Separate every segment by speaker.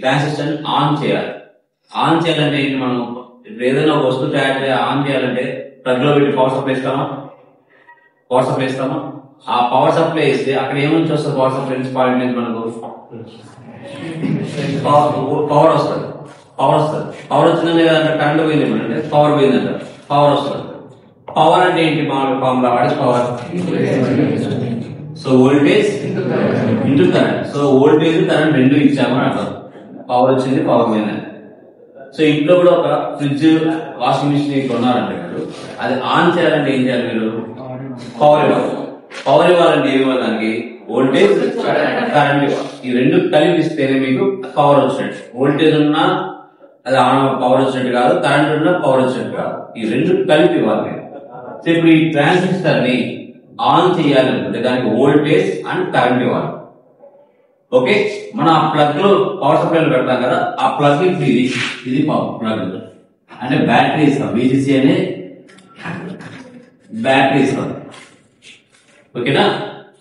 Speaker 1: Transistor on చేయాలి. On చేయాలంటే ఏంటి, మనం ఏదైనా వస్తువు తయారు చేయాలి, ఆన్ చేయాలంటే ప్లగ్ లో పెట్టి పవర్ సప్లై ఇస్తామా. ఆ పవర్ సప్లై ఇస్తే అక్కడ ఏమని వస్తుంది, పవర్ సప్లై నుంచి పాయింట్ నుంచి మనకు పవర్ వస్తుంది. పవర్ వచ్చిందంటే కరెంట్ పోయింది అంటే పవర్ పోయిందంట, పవర్ వస్తుంది. పవర్ అంటే ఏంటి, మామూలు formula what is power? So voltage into current. So voltage current రెండు ఇచ్చామని అంటారు. పవర్ వచ్చింది, పవర్ పోయింది. సో ఇంట్లో కూడా ఒక ఫ్రిడ్జ్, వాషింగ్ మిషన్ కొన్నారంటే మీరు అది ఆన్ చేయాలంటే ఏం చేయాలి, మీరు పవర్ ఇవ్వాలి. పవర్ ఇవ్వాలంటే ఏమి ఇవ్వాలి, దానికి వోల్టేజ్ కరెంట్ ఇవ్వాలి. ఈ రెండు కలిపిస్తేనే మీకు పవర్ వచ్చినట్టు. వోల్టేజ్ ఉన్నా అది ఆన్ పవర్ వచ్చినట్టు కాదు, కరెంట్ ఉన్నా పవర్ వచ్చినట్టు కాదు. ఈ రెండు కలిపి ఇవ్వాలి. సో ఇప్పుడు ఈ ట్రాన్సిస్టర్ ని ఆన్ చేయాలనుకుంటే దానికి వోల్టేజ్ అండ్ కరెంట్ ఇవ్వాలి. ఓకే, మనం ఆ ప్లగ్ లో పవర్ సప్లైలో పెడతాం కదా, ఆ ప్లగ్ ఇది పవర్ ప్లగ్ అంటే బ్యాటరీ ఇస్తాం. బీజీసీ అనే బ్యాటరీ ఇస్తాం. ఓకేనా?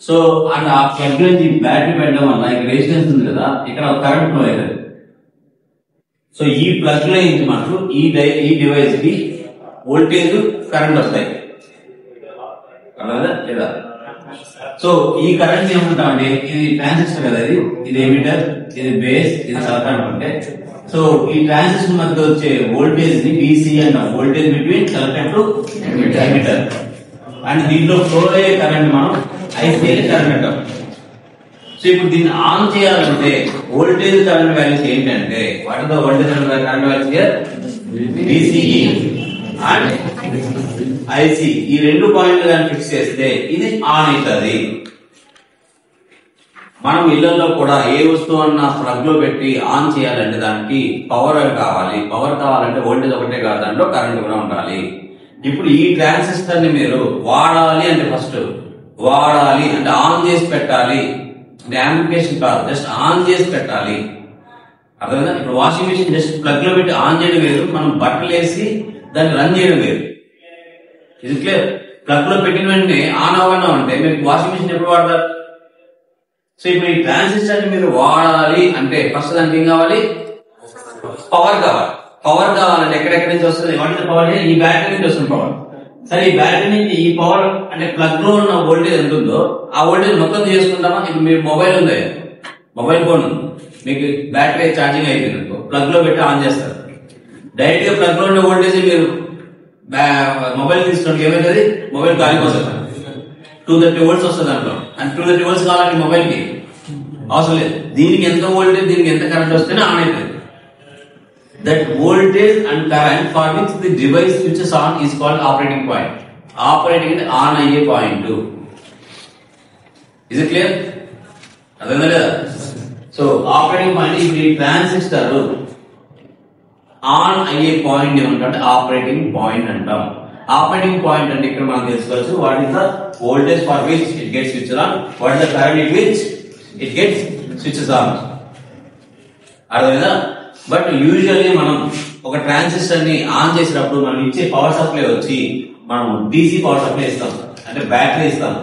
Speaker 1: సో అండ్ ఆ ప్లగ్ నుంచి బ్యాటరీ పెట్టడం వల్ల ఇక్కడ రెసిస్టెన్స్ ఉంది కదా, ఇక్కడ కరెంట్ ఫ్లో అవుతుంది. సో ఈ ప్లగ్ లో నుంచి మనకు ఈ డివైస్ కి వోల్టేజ్ కరెంట్ వస్తాయి లేదా. సో ఈ కరెంట్ ఏమంటామంటే ఇది ట్రాన్సిస్టర్ కదా, ఇది ఎమిటర్, ఇది బేస్, ఇది సర్క్యూట్ అంటే. సో ఈ ట్రాన్సిస్టర్ మధ్య వచ్చే వోల్టేజ్ ని BC అంటాం. Voltage between circuit to emitter. And దీంట్లో ఫ్లో అయ్యే కరెంట్ మనం IC కరెంట్ అంటాం. సో ఇప్పుడు దీన్ని ఆన్ చేయాలంటే వోల్టేజ్ కరెంట్ వాల్యూస్ ఏంటంటే what the voltage and current values here BCE and IC. ఈ రెండు పాయింట్లు కానీ ఫిక్స్ చేస్తే ఇది ఆన్ అవుతుంది. మనం ఇళ్లలో కూడా ఏ వస్తువు అన్నా ప్లగ్ లో పెట్టి ఆన్ చేయాలంటే దానికి పవర్ కావాలి. పవర్ కావాలంటే వోల్టేజ్ ఒకటే కాదు, దాంట్లో కరెంట్ కూడా ఉండాలి. ఇప్పుడు ఈ ట్రాన్సిస్టర్ ని మీరు వాడాలి అంటే ఫస్ట్ వాడాలి అంటే ఆన్ చేసి పెట్టాలి. యాంప్లిఫికేషన్ కాదు, జస్ట్ ఆన్ చేసి పెట్టాలి. అర్థమైందా? ఇప్పుడు వాషింగ్ మిషన్ జస్ట్ ప్లగ్ లో పెట్టి ఆన్ చేయడం వేరు, మనం బట్టలు వేసి దాన్ని రన్ చేయడం వేరు. ఇది క్లియర్? ప్లగ్ లో పెట్టిన వెంటనే ఆన్ అవ్వడం అంటే మీరు వాషింగ్ మిషన్ ఎప్పుడు వాడతారు? సో ఇప్పుడు ఈ ట్రాన్సిస్టర్ ని మీరు వాడాలి అంటే ఫస్ట్ దానికి ఏం కావాలి, పవర్ కావాలి. పవర్ కావాలంటే ఎక్కడెక్కడి నుంచి వస్తుంది, వాటి పవర్ ఈ బ్యాటరీ నుంచి వస్తుంది పవర్. సరే ఈ బ్యాటరీ నుంచి ఈ పవర్ అంటే ప్లగ్ లో ఉన్న వోల్టేజ్ ఎంత ఉందో ఆ వోల్టేజ్ మొత్తం చేసుకుంటామా. ఇప్పుడు మీరు మొబైల్ ఉంది, మొబైల్ ఫోన్ ఉంది, మీకు బ్యాటరీ ఛార్జింగ్ అయిపోయింది, ప్లగ్ లో పెట్టి ఆన్ చేస్తారు. డైరెక్ట్ గా ప్లగ్ లో ఉన్న వోల్టేజ్ మీరు మొబైల్ తీసుకోండి, ఏమైతుంది, మొబైల్ గాలిపోతుంది. 230 volts వస్తుంది దాంట్లో. అండ్ 230 volts కావాలంటే మొబైల్ కి అవసరం లేదు. దీనికి ఎంత వోల్టేజ్, దీనికి ఎంత కరెంట్ వస్తేనే ఆన్ అవుతుంది. That voltage and current for which the device switches on is called operating point. Operating అంటే ఆన్ అయ్యే పాయింట్. Is it clear? అర్థమైందా లేదా? సో ఆపరేటింగ్ పాయింట్ ఇప్పుడు ఈ ట్రాన్సిస్టర్ ఆన్ అయ్యే పాయింట్ ఏమంటే ఆపరేటింగ్ పాయింట్ అంటాం. ఆపరేటింగ్ పాయింట్ అంటే ఇక్కడ మనం తెలుసుకోవచ్చు what is the voltage for which it gets switched on, what is the current it which it gets switches on. అర్థమైందా? బట్ యూజువల్లీ మనం ఒక ట్రాన్సిస్టర్ ని ఆన్ చేసినప్పుడు మనం ఇచ్చే పవర్ సప్లై వచ్చి మనం DC పవర్ సప్లై ఇస్తాం, అంటే బ్యాటరీ ఇస్తాం.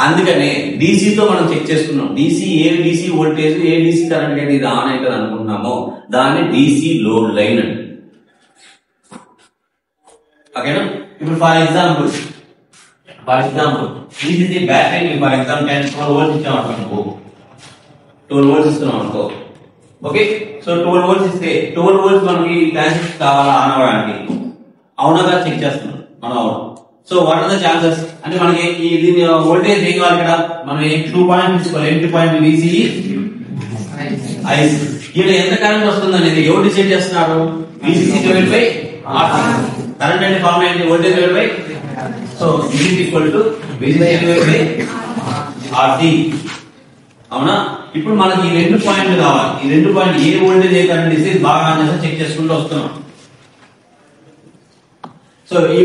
Speaker 1: అందుకనే DC తో మనం చెక్ చేసుకున్నాం. ఏ DC వోల్టేజ్, ఏ DC కరెంట్ అయితే ఇది ఆన్ అవుతుంది అనుకుంటున్నామో దాన్ని DC లోడ్ లైన్ అండి. ఓకేనా? ఇప్పుడు for example this is the battery. For example 12 volts ఇచ్చామనుకో, 12 volts ఇస్తున్నాం అనుకో. ఓకే, సో 12 volts ఇస్తే 12 volts మనకి ట్రాన్సిస్టర్ కావాలా ఆన్ అవ్వడానికి, అవునగా చెక్ చేస్తున్నాం మనం. So what are the chances అంటే మనకి దీని వోల్టేజ్ ఏం కావాలి, ఇక్కడ మనం 2 పాయింట్ తీసుకోవాలి. Entry point VCE IC. ఇక్కడ ఎంత కరెంట్ వస్తుంది అనేది ఎవరు డిసైడ్ చేస్తున్నారు? VCC divide by RC. Current అంటే ఫార్ములా ఏంటి? వోల్టేజ్ డివైడ్ బై, సో ఇది equal to VCC divide by RC. అవునా? ఇప్పుడు మనకి ఈ 2 పాయింట్లు కావాలి. ఈ 2 పాయింట్ ఏ వోల్టేజ్ ఏ కరెంట్ ఇస్తే బాగా ఆన్ చేస్తే చెక్ చేసుకుంటూ వస్తున్నాం. సో ఈ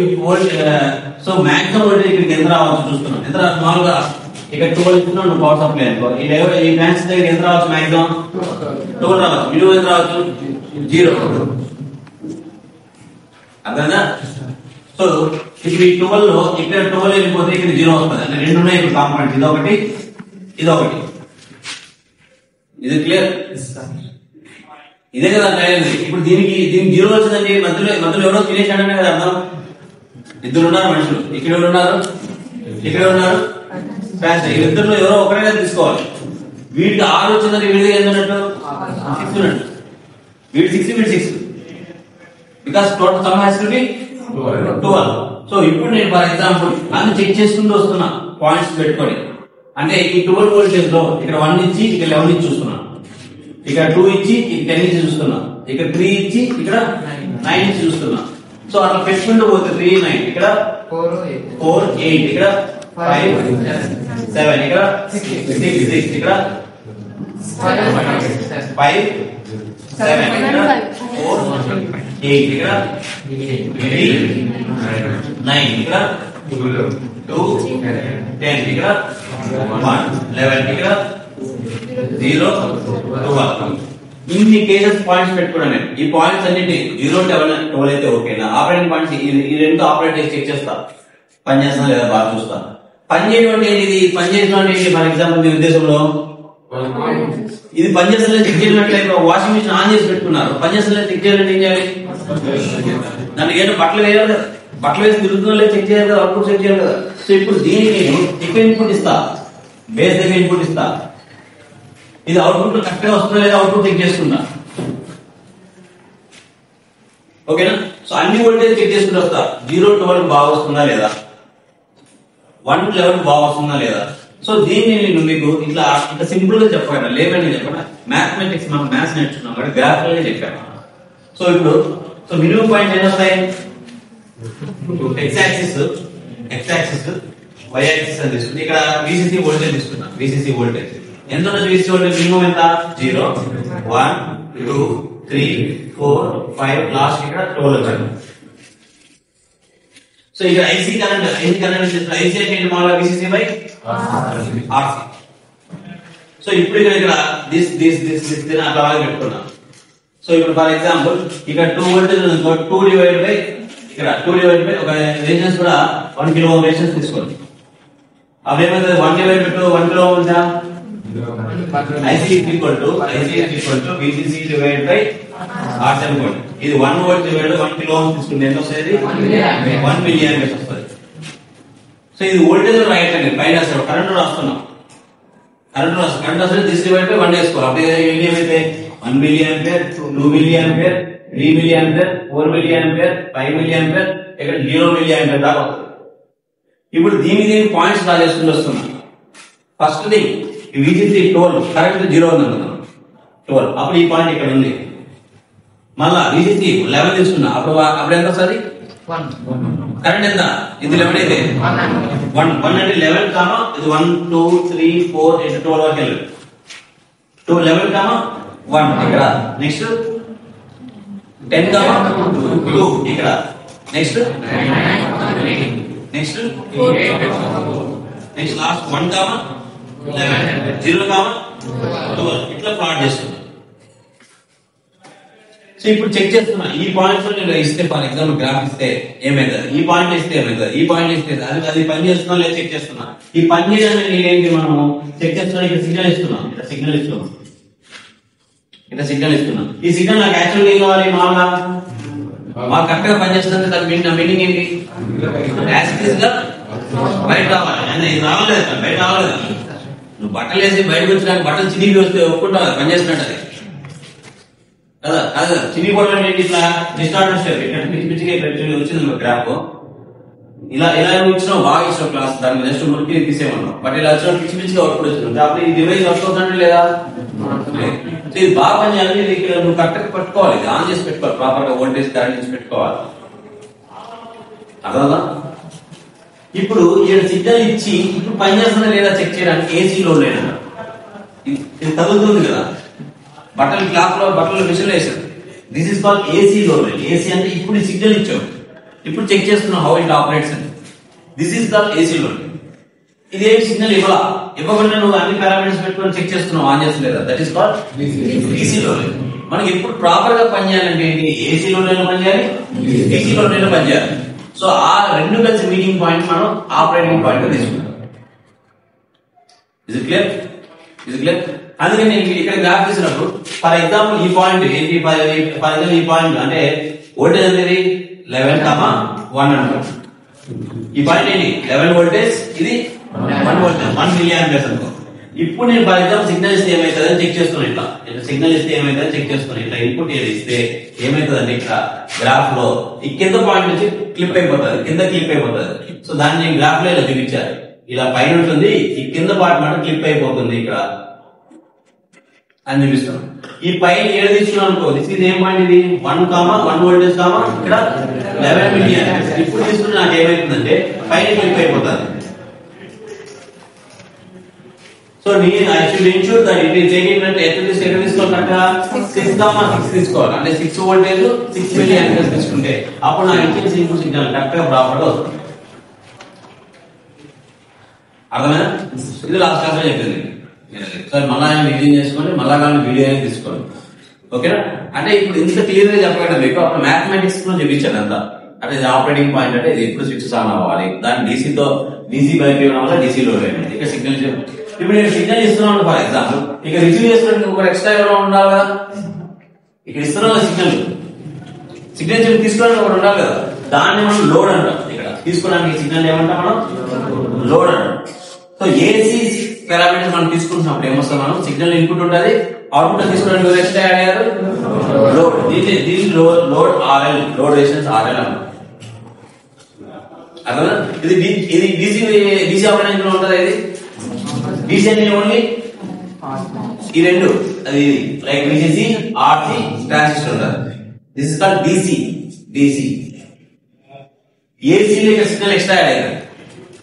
Speaker 1: సో మాక్సిమం వోల్టేజ్ ఇక్కడికి ఎంత రావచ్చు చూస్తున్నాం. ఎంత మామూలుగా ఇక్కడ 12 ఇస్తున్నాం పవర్ సప్లై అనుకో, ఈ ట్రాన్సిస్టర్ దగ్గర ఎంత రావచ్చు, మాక్సిమం 12 రావచ్చు. మినిమం ఎంత రావచ్చు, 0. అర్థంగా? సో ఇప్పుడు ఈ 12 లో ఇక్కడ 12 వెళ్ళిపోతే ఇక్కడ 0 వస్తుంది. అంటే 2 ఉన్నాయి ఇప్పుడు కాంపోనెంట్స్, ఇదొకటి ఇదొకటి. ఇది క్లియర్? ఇదే కదా అర్థమైంది. ఇప్పుడు దీనికి 0 వచ్చిందండి, మధ్యలో ఎవరో తినేసాడనే కదా అర్థం. ఇద్దరు ఉన్నారు మనుషులు, ఇక్కడ ఎవరు ఉన్నారు, ఇక్కడ ఉన్నారు, ఇద్దరు ఎవరో ఒకరైనా తీసుకోవాలి. వీడికి 6 వచ్చిందంటే వీడికి ఏంటన్నట్టు 6 ఉన్నట్టు. వీడి 6 వీడి 6 because total some has to be 12. So ఇప్పుడు నేను ఫర్ ఎగ్జాంపుల్ అన్ని చెక్ చేసుకుంటూ వస్తున్నా పాయింట్స్ పెట్టుకొని. అంటే ఈ 12 వోల్టేజ్ లో ఇక్కడ 1 ఇచ్చి ఇక్కడ 11 ఇచ్చి చూస్తున్నా, ఇక్కడ 2 ఇచ్చి ఇక్కడ 10 ఇచ్చి చూస్తున్నా, ఇక్కడ 3 ఇచ్చి ఇక్కడ 9 ఇచ్చి చూస్తున్నా. సో అట్లా పెట్టుకుంటూ పోతే 3 9 ఇక్కడ 4 8 ఇక్కడ 5 7 ఇక్కడ 6 ఇక్కడ 5 7 ఇక్కడ 4 8 ఇక్కడ 9 ఇక్కడ 2 10 ఇక్కడ 1 11 ఇక్కడ 0 12. ఇన్ని కేసెస్ పాయింట్స్ పెట్టుకున్నాను నేను. ఈ పాయింట్స్ అన్నిటి 0 12 అయితే ఓకేనా. ఆపరేటింగ్ పాయింట్స్ ఈ రెండు ఆపరేట్ చేసి చెక్ చేస్తా, పని చేస్తున్నా లేదా బాగా చూస్తా. పని చేయడం ఏంటి, పని చేయడం ఏంటి? ఫర్ ఎగ్జాంపుల్ మీ ఉద్దేశంలో ఇది పని చేస్తున్నా చెక్ చేయనట్లయితే వాషింగ్ మిషన్ ఆన్ చేసి పెట్టుకున్నారు, పని చేస్తున్నా చెక్ చేయాలంటే ఏం చేయాలి? దానికి ఏంటో బట్టలు వేయాలి కదా, బట్టలు వేసి తిరుగుతున్నా లేదు చెక్ చేయాలి కదా, అవుట్పుట్ చెక్ చేయాలి కదా. సో ఇప్పుడు దీనికి నేను ఎక్కువ ఇన్పుట్ ఇస్తా, బేస్ దగ్గర ఇన్పుట్ ఇస్తా. ఇది అవుట్పుట్ కరెక్ట్ గా వస్తుందా లేదా అవుట్పుట్ చెక్ చేసుకుంటా. ఓకేనా? సో అన్ని వోల్టేజ్ చెక్ చేసుకుంటూ వస్తా. 0 12 బాగా వస్తుందా లేదా, 1 11 బాగా వస్తుందా లేదా. సో దీన్ని నేను మీకు ఇట్లా సింపుల్ గా చెప్పాను, లేవని చెప్పాను. మ్యాథమెటిక్స్ మనం మ్యాథ్స్ నేర్చుకున్నాం కాబట్టి గ్రాఫికల్ గా చెప్పాను. సో ఇప్పుడు మినిమం పాయింట్ ఏం వస్తాయి? x యాక్సిస్ y యాక్సిస్ అని తీసుకుంటే ఇక్కడ VCC వోల్టేజ్ తీసుకున్నా. VCC వోల్టేజ్ ఎంత ఉన్నది? VCC వోల్టేజ్ మినిమం ఎంత? 0 1 2 3 4 5 లాస్ట్ ఇక్కడ 12 వచ్చాను. సో ఇక్కడ IC కరెంట్ IC అంటే మామూలుగా VCC బై RC. సో ఇప్పుడు ఇక్కడ దిస్ అట్లా పెట్టుకున్నా. సో ఇప్పుడు ఫర్ ఎగ్జాంపుల్ ఇక్కడ 2 వోల్టేజ్ 2 డివైడ్ బై ఇక్కడ 2 డివైడ్ బై ఒక రెసిస్టెన్స్ కూడా 1 కిలో ఓం రెసిస్టెన్స్ తీసుకోండి. అప్పుడు ఏమైతుంది? 1 డివైడ్ బై 2 1 కిలో ఓం ఉందా? IC is equal to VCC divided by RC అనుకోండి. ఇది 1 వోల్ట్ డివైడ్ 1 కిలో ఓం తీసుకుంటే ఎంత వస్తుంది? 1 మిల్లీ ఆంపియర్స్ వస్తుంది. సో ఇది వోల్టేజ్ రైట్ అండి, పైన రాస్తాడు, కరెంట్ రాస్తున్నాం. కరెంట్ రాస్తే దిస్ డివైడ్ బై 1 వేసుకోవాలి. అప్పుడు ఏమైతే 1 milli ampere 2 milli ampere 3 milli ampere 4 milli ampere 5 milli ampere ఇక్కడ 0 మిల్లీ ఆంపియర్ దాకా వస్తుంది. ఇప్పుడు దీని పాయింట్స్ డ్రా చేసుకుంటూ వస్తున్నాం. ఫస్ట్ థింగ్ VCC 12 కరెంట్ 0 ఉంది అనుకున్నాం 12, అప్పుడు ఈ పాయింట్ ఇక్కడ ఉంది. మళ్ళా VCC 11 తీసుకున్నా, అప్పుడు ఎంత వస్తుంది? కరెంట్ ఎంత? ఇది 11 అయితే 1 అంటే 11 కామా ఇది 1 2 3 4 8 12 వరకు వెళ్ళదు. 11 కామా 1 ఇక్కడ, నెక్స్ట్ 10 కామా 2 ఇక్కడ, నెక్స్ట్ లాస్ట్ 1 కామా 11 0 కామా 12 ఇట్లా ప్లాట్ చేస్తున్నా. సో ఇప్పుడు చెక్ చేస్తున్నా ఈ పాయింట్స్ నేను ఇస్తే ఫర్ ఎగ్జాంపుల్ గ్రాఫ్ ఇస్తే ఏమైతుంది, ఈ పాయింట్ ఇస్తే ఏమైతుంది, ఈ పాయింట్ ఇస్తే అది పని చేస్తున్నా లేదా చెక్ చేస్తున్నా. ఈ పని చేయడానికి నేనేంటి మనము చెక్ చేస్తున్నా, ఇక్కడ సిగ్నల్ ఇస్తున్నాం, ఇక్కడ సిగ్నల్ ఇస్తున్నా. ఈ సిగ్నల్ నాకు యాక్చువల్ ఏం కావాలి? మాకు కరెక్ట్ గా పనిచేస్తుంది. దాని మీనింగ్ ఏంటి? యాక్సిస్ గా బయట రావాలి. ఇది రావలేదు, బయట రావలేదు. నువ్వు బట్టలు వేసి బయటకు వచ్చినాక బట్టలు చినిగి వస్తే ఒప్పుకుంటావు కదా, పనిచేస్తున్నట్టు అది కదా. కాదు చినిగిపోవడం ఏంటి? ఇట్లా డిస్టార్టెన్స్ పిచ్చిగా వచ్చింది గ్రాఫ్. ఇలా ఇచ్చినావు, బాగా ఇచ్చిన క్లాస్, దానికి నెక్స్ట్ మురికి తీసేమన్నావు. బట్ ఇలా వచ్చిన పిచ్చిగా అవుట్పుట్ వచ్చింది. అప్పుడు ఈ డివైస్ వర్క్ అవుతుందంటే లేదా? ఇది బాగా పని చేయాలి. ఇది ఇక్కడ నువ్వు కరెక్ట్ పెట్టుకోవాలి, ఇది ఆన్ చేసి పెట్టుకోవాలి, ప్రాపర్ గా వోల్టేజ్ కరెంట్ చేసి పెట్టుకోవాలి. అర్థమా? ఇప్పుడు ఇక్కడ సిగ్నల్ ఇచ్చి ఇప్పుడు పని చేస్తుందా లేదా చెక్ చేయడానికి ఏసీ లోడ్ లేదా ఇది తగులుతుంది కదా, బట్టలు క్లాత్ లో బట్టలు మిషన్ వేసారు. This is called AC load. AC అంటే ఇప్పుడు ఈ సిగ్నల్ ఇచ్చావు, ఇప్పుడు చెక్ చేస్తున్నావు హౌ ఇట్ ఆపరేట్స్ అని. This is called AC load. ఇది ఏ సిగ్నల్ ఇవ్వకుండా నువ్వు అన్ని పారామీటర్స్ పెట్టుకొని చెక్ చేస్తున్నావు, ఆన్ చేస్తలేదా, that is called DC load. మనకి ఎప్పుడు ప్రాపర్ గా పనిచేయాలంటే ఏంటి? ఏసీ లోడ్ అయినా పనిచేయాలి, డీసీ లోడ్ అయినా పనిచేయాలి. సో ఆ రెండు కలిసి మీటింగ్ పాయింట్ మనం ఆపరేటింగ్ పాయింట్ గా తీసుకుంటాం. Is it clear? ఇది క్లియర్. అందుకని నేను ఇక్కడ గ్రాఫ్ తీసినప్పుడు ఫర్ ఎగ్జాంపుల్ ఈ పాయింట్ ఏంటి, ఫర్ ఎగ్జాంపుల్ ఈ పాయింట్ అంటే వోల్టేజ్ అనేది 11,1 అనుకో. ఈ పాయింట్ ఏంటి 11 వోల్టేజ్, ఇది 1 వోల్టేజ్ 1 మిల్లీ ఆంపియర్స్ అనుకో. ఇప్పుడు నేను ఫర్ ఎగ్జాంపుల్ సిగ్నల్ ఇస్తే ఏమైతుందని చెక్ చేస్తున్నాను. ఇట్లా సిగ్నల్ ఇస్తే ఏమైతుందని చెక్ చేస్తున్నాను. ఇట్లా ఇన్పుట్ ఏది ఇస్తే ఏమైతుందంటే ఇక్కడ గ్రాఫ్ లో ఈ కింద పాయింట్ నుంచి క్లిప్ అయిపోతుంది, కింద క్లిప్ అయిపోతుంది. సో దాన్ని నేను గ్రాఫ్ లో ఇలా చూపించారు. ఇలా పైన ఉంటుంది, ఈ కింద పార్ట్ మాట క్లిప్ అయిపోతుంది ఇక్కడ అని చూపిస్తాను. ఈ పైన ఏడు తీసుకున్నాను అనుకో, ఇది ఏం పాయింట్, ఇది 1 వోల్టేజ్ ఇక్కడ 11 మిల్లీ ఆంపియర్స్. ఇప్పుడు తీసుకుని నాకు ఏమైతుందంటే పైన క్లిప్ అయిపోతుంది. So I should ensure that it is taking ఎక్కడ తీసుకోవాలంట 6,6 తీసుకోవాలి. అంటే 6 వోల్టేజ్ 6 మిల్లీ ఆంపియర్స్ తీసుకుంటే అప్పుడు నాకు ఇచ్చిన ఇన్పుట్ సిగ్నల్ కరెక్ట్ గా ప్రాపర్ గా వస్తుంది. అర్థమైనా? ఇది లాస్ట్ క్లాస్ లో చెప్పింది. సార్ మళ్ళా రివిజన్ చేసుకోండి, మళ్ళా కానీ వీడియో అనేది తీసుకోండి. ఓకేనా? అంటే ఇప్పుడు ఇంత క్లియర్ గా చెప్పగలం మీకు. అప్పుడు మ్యాథమెటిక్స్ లో చూపించాను అంతా. అంటే ఇది ఆపరేటింగ్ పాయింట్ అంటే ఇది ఇప్పుడు స్విచ్ ఆన్ అవ్వాలి, దాన్ని డీసీ బైక్ ఇవ్వడం వల్ల డీసీ లోడ్ అయింది. ఇక్కడ సిగ్నల్ ఇప్పుడు నేను సిగ్నల్ ఇస్తున్నాను ఫర్ ఎగ్జాంపుల్, ఇక రిసీవ్ చేసుకోవడానికి ఒక ఎక్స్ట్రా ఎవరో ఉండాలి కదా. ఇక్కడ ఇస్తున్నాం సిగ్నల్ తీసుకోవడానికి ఒకటి ఉండాలి కదా, దాన్ని మనం లోడ్ అంటాం. ఇక్కడ తీసుకోవడానికి సిగ్నల్ ఏమంటాం మనం, లోడ్ అంటాం. సో ఏసీ పారామీటర్స్ మనం తీసుకుంటున్నప్పుడు ఏమొస్తాం, మనం సిగ్నల్ ఇన్పుట్ ఉంటుంది, అవుట్పుట్ తీసుకోవడానికి ఎక్స్ట్రా యాడ్ అయ్యారు లోడ్. దీన్ని load RL, load resistance RL అంటాం. అర్థమా? ఇది డీసీ ఆపరేషన్ లో ఉంటుంది. ఇది DC అంటే ఓన్లీ ఈ రెండు, అది లైక్ VCC RC ట్రాన్సిస్టర్ ఉంటుంది. This is called DC. AC లో సిగ్నల్ ఎక్స్ట్రా యాడ్ అయ్యారు,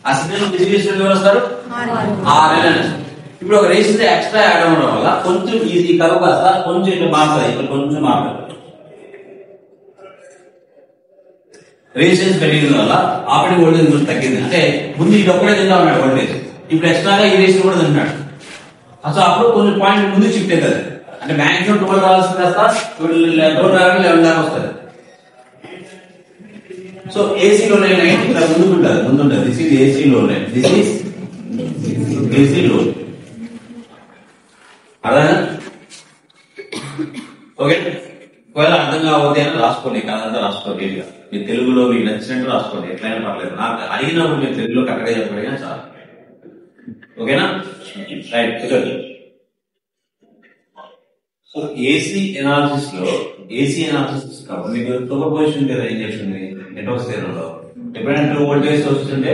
Speaker 1: ఆ సిగ్నల్ డిస్ట్రిబ్యూషన్ ఎవరు వస్తారు, RL అని. ఇప్పుడు ఒక రెసిస్టర్ ఎక్స్ట్రా యాడ్ అవ్వడం వల్ల కొంచెం ఈ కర్వ్ కాస్త కొంచెం ఇట్లా మారుతుంది, ఇక్కడ కొంచెం మారుతుంది. రెసిస్టెన్స్ పెరిగిన వల్ల ఆపరేటింగ్ వోల్టేజ్ కొంచెం తగ్గింది. అంటే ముందు ఇది ఒక్కడే తింటా ఉన్నాడు వోల్టేజ్, ఇప్పుడు ఎక్స్ట్రాగా ఈ రేషన్ కూడా తింటాడు. అసలు అప్పుడు కొంచెం పాయింట్ ముందు షిఫ్ట్ అవుతుంది. అంటే మ్యాక్సిమం 12 రావాల్సిన కాస్త 11 దాకా వస్తుంది. సో ఏసీలో ఇట్లా ముందుంటుంది. దిస్ ఈజ్ ఏసీ లో లైన్, దిస్ ఈజ్ ఏసీ లో. అర్థం? ఓకే. ఒకవేళ అర్థం కావద్దు అని రాసుకోండి, కాదంతా రాసుకోండి. మీ తెలుగులో మీకు నచ్చినట్టు రాసుకోండి, ఎట్లయినా పర్లేదు. నాకు అడిగినప్పుడు మీరు తెలుగులో కరెక్ట్గా చెప్పగలిగినా చాలు. ఓకేనా? రైట్. సో ఏసీ ఎనాలిసిస్ కాబట్టి మీకు సూపర్ పొజిషన్ కదా ఏం చెప్తుంది నెట్వర్క్ స్థిరంలో. ఎప్పుడైనా 2 వోల్టేజ్ వస్తుంటే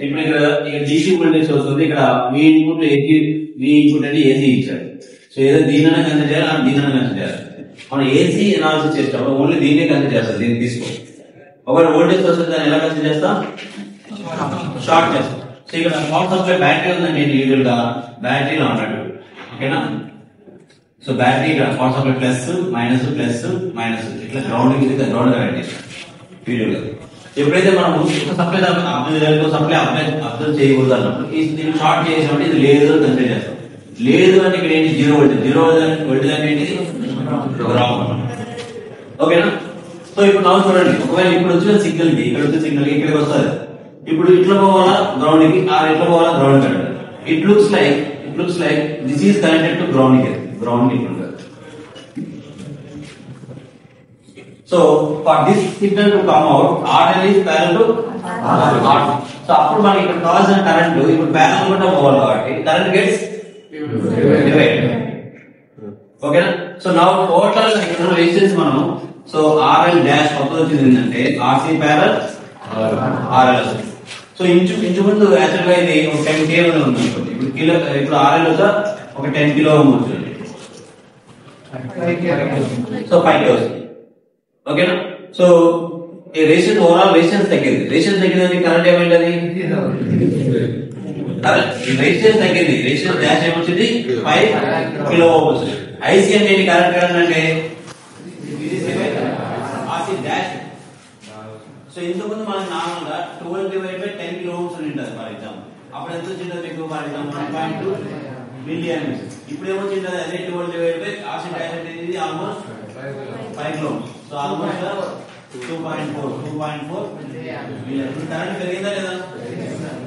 Speaker 1: ఇప్పుడు ఇక్కడ డీసీ వోల్టేజ్ వస్తుంది. ఇక్కడ మీ ఇన్పుట్ అంటే ఏసీ ఇచ్చాడు. సో ఏదో దీనినే కన్సిడర్ చేయాలి, దీనినే కన్సిడర్ చేయాలి. మనం ఏసీ ఎనాలిసిస్ చేసేటప్పుడు ఓన్లీ దీన్నే కన్సిడర్ చేస్తాం. దీన్ని తీసుకో. ఒకవేళ వోల్టేజ్ వస్తుంది దాన్ని ఎలా కన్సిడర్ చేస్తాం, షార్ట్ చేస్తాం. సో ఇక్కడ పవర్ సప్లై బ్యాటరీ ఉందండి, యూజువల్ గా బ్యాటరీలో అన్నట్టు. ఓకేనా? సో బ్యాటరీ ఇక్కడ పవర్ సప్లై ప్లస్ మైనస్ ఇట్లా గ్రౌండ్ కనెక్ట్ చేస్తాం యూజువల్ గా. ఎప్పుడైతే మనం సప్లై అబ్జర్వ్ చేయకూడదు అన్నప్పుడు దీన్ని షార్ట్ చేసామంటే ఇది లేదు అని కన్సిడర్ చేస్తాం. లేదు అంటే ఇక్కడ ఏంటి, 0 వోల్టేజ్ అంటే ఏంటి, గ్రౌండ్. ఓకేనా? సో ఇప్పుడు ನಾವು చూడండి, ఒకవేళ ఇప్పుడు వచ్చిన సిగ్నల్ కి ఇక్కడ వచ్చిన సిగ్నల్ ఇక్కడికి వస్తుంది. ఇప్పుడు ఇట్లా పోవాలా గ్రౌండ్ కి, ఇట్లా పోవాలా గ్రౌండ్ కి. It looks like this is connected to ground కి ఉంటుంది. So for this signal to come out RL is parallel to R. So అప్పుడు మనకి ఇక్కడ కావాల్సిన కరెంట్ ఇప్పుడు ప్యారల్ కూడా పోవాలి కాబట్టి కరెంట్ గెట్స్ డివైడ్. ఓకేనా? సో నౌ టోటల్ ఇక్కడ రెసిస్టెన్స్ మనం సో RL డాష్ కొత్తది వచ్చింది ఏంటంటే RC parallel RL. So inch ముందు యాక్చువల్ గా ఇది ఒక 10 k ఉంది. ఇప్పుడు RL వద్ద ఒక 10 కిలో ఉంటుంది. సో 5 k వస్తుంది. ఓకేనా? సో ఈ రెసిస్టెన్స్ ఓవరాల్ రెసిస్టెన్స్ తగ్గింది. కరెంట్ ఏమైంది, రెసిస్టెన్స్ తగ్గింది. రెసిస్టెన్స్ డాష్ ఏమొచ్చింది 5 కిలో వస్తుంది. ఐసీ అంటే కరెంట్ అంటే RC డాష్. సో ఇంతకుముందు మనకి నార్మల్ గా 12/10 కిలో ఓమ్స్ ఉంటుంది ఫర్ ఎగ్జాంపుల్. అప్పుడు ఎంత వచ్చిందో మీకు ఫర్ ఎగ్జాంపుల్ 1.2 మిల్లీ ఆంపియర్స్. ఇప్పుడు ఏమొచ్చింది అదే 12/10 RC డాష్ అంటే ఇది almost 5 kilo ohms. So almost 2.4 milli amperes. Current పెరిగిందా లేదా?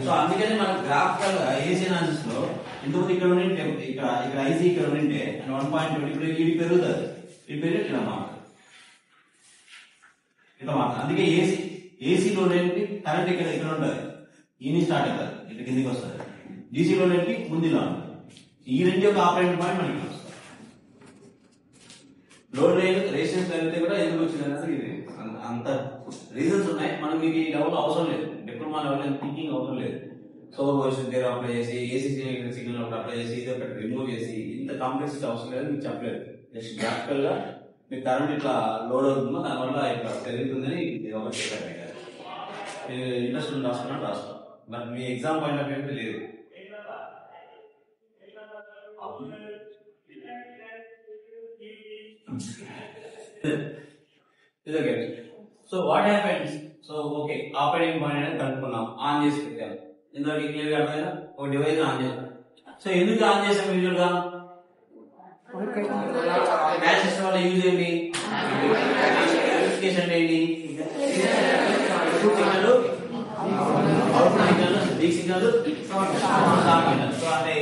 Speaker 1: సో సో అందుకని మన గ్రాఫికల్ ఏసీ అనాలిసిస్ లో ఇంతకుముందు ఇక్కడ ఉంటే ఇక్కడ ఐసీ ఇక్కడ ఉంటే 1.2 ఇప్పుడు ఇది పెరుగుతుంది, ఇది పెరిగి ఇలా మారుతుంది, ఇట్లా మారుతుంది. అందుకే ఏసీలో ఏంటి కరెంట్ ఇక్కడ ఉంటుంది, ఈ స్టార్ట్ అవుతుంది, ఇట్లా కిందికి వస్తుంది. డీసీలో ఏంటి ముందులా ఉంటుంది. ఈ రెండు యొక్క ఆపరేటింగ్ పాయింట్ మనకి వస్తుంది. లోడ్ రెసిస్టెన్స్ పెరిగితే కూడా ఎందుకు వచ్చింది ఇది అంత రీజన్స్ ఉన్నాయి. మనం మీకు ఈ లెవెల్ అవసరం లేదు, డిప్లొమా లెవెల్ థింకింగ్ అవసరం లేదు. సోర్ వోల్టేజ్ దగ్గర అప్లై చేసి ఏసీ సిగ్నల్ ఒకటి అప్లై చేసి ఇది ఒకటి రిమూవ్ చేసి ఇంత కాంప్లెక్సిటీ అవసరం లేదు, మీకు చెప్పలేదు. జస్ట్ గ్రాఫికల్ గా మీకు కరెంట్ ఇట్లా లోడ్ అవుతుందో దానివల్ల ఇట్లా పెరుగుతుందని ఒకటి చెప్పారు. ఇంట్రెస్ట్ ఉంది రాసుకున్నాను రాస్తాం, బట్ మీ ఎగ్జామ్ పాయింట్ ఆఫ్ వ్యూ లేదు. So what happens? So okay, operating point అనేది కనుక్కున్నాం, ఆన్ చేసి పెట్టాము. ఇందులో క్లియర్ గా అర్థమైనా ఒక డివైస్ ఆన్ చేసాం. సో ఎందుకు ఆన్ చేసాం? యూజువల్ గా మ్యాచ్ సిస్టమ్ వల్ల యూజ్ ఏంటి? వెరిఫికేషన్ ఏంటి? Input signal, output signal, big signal, short signal. So అంటే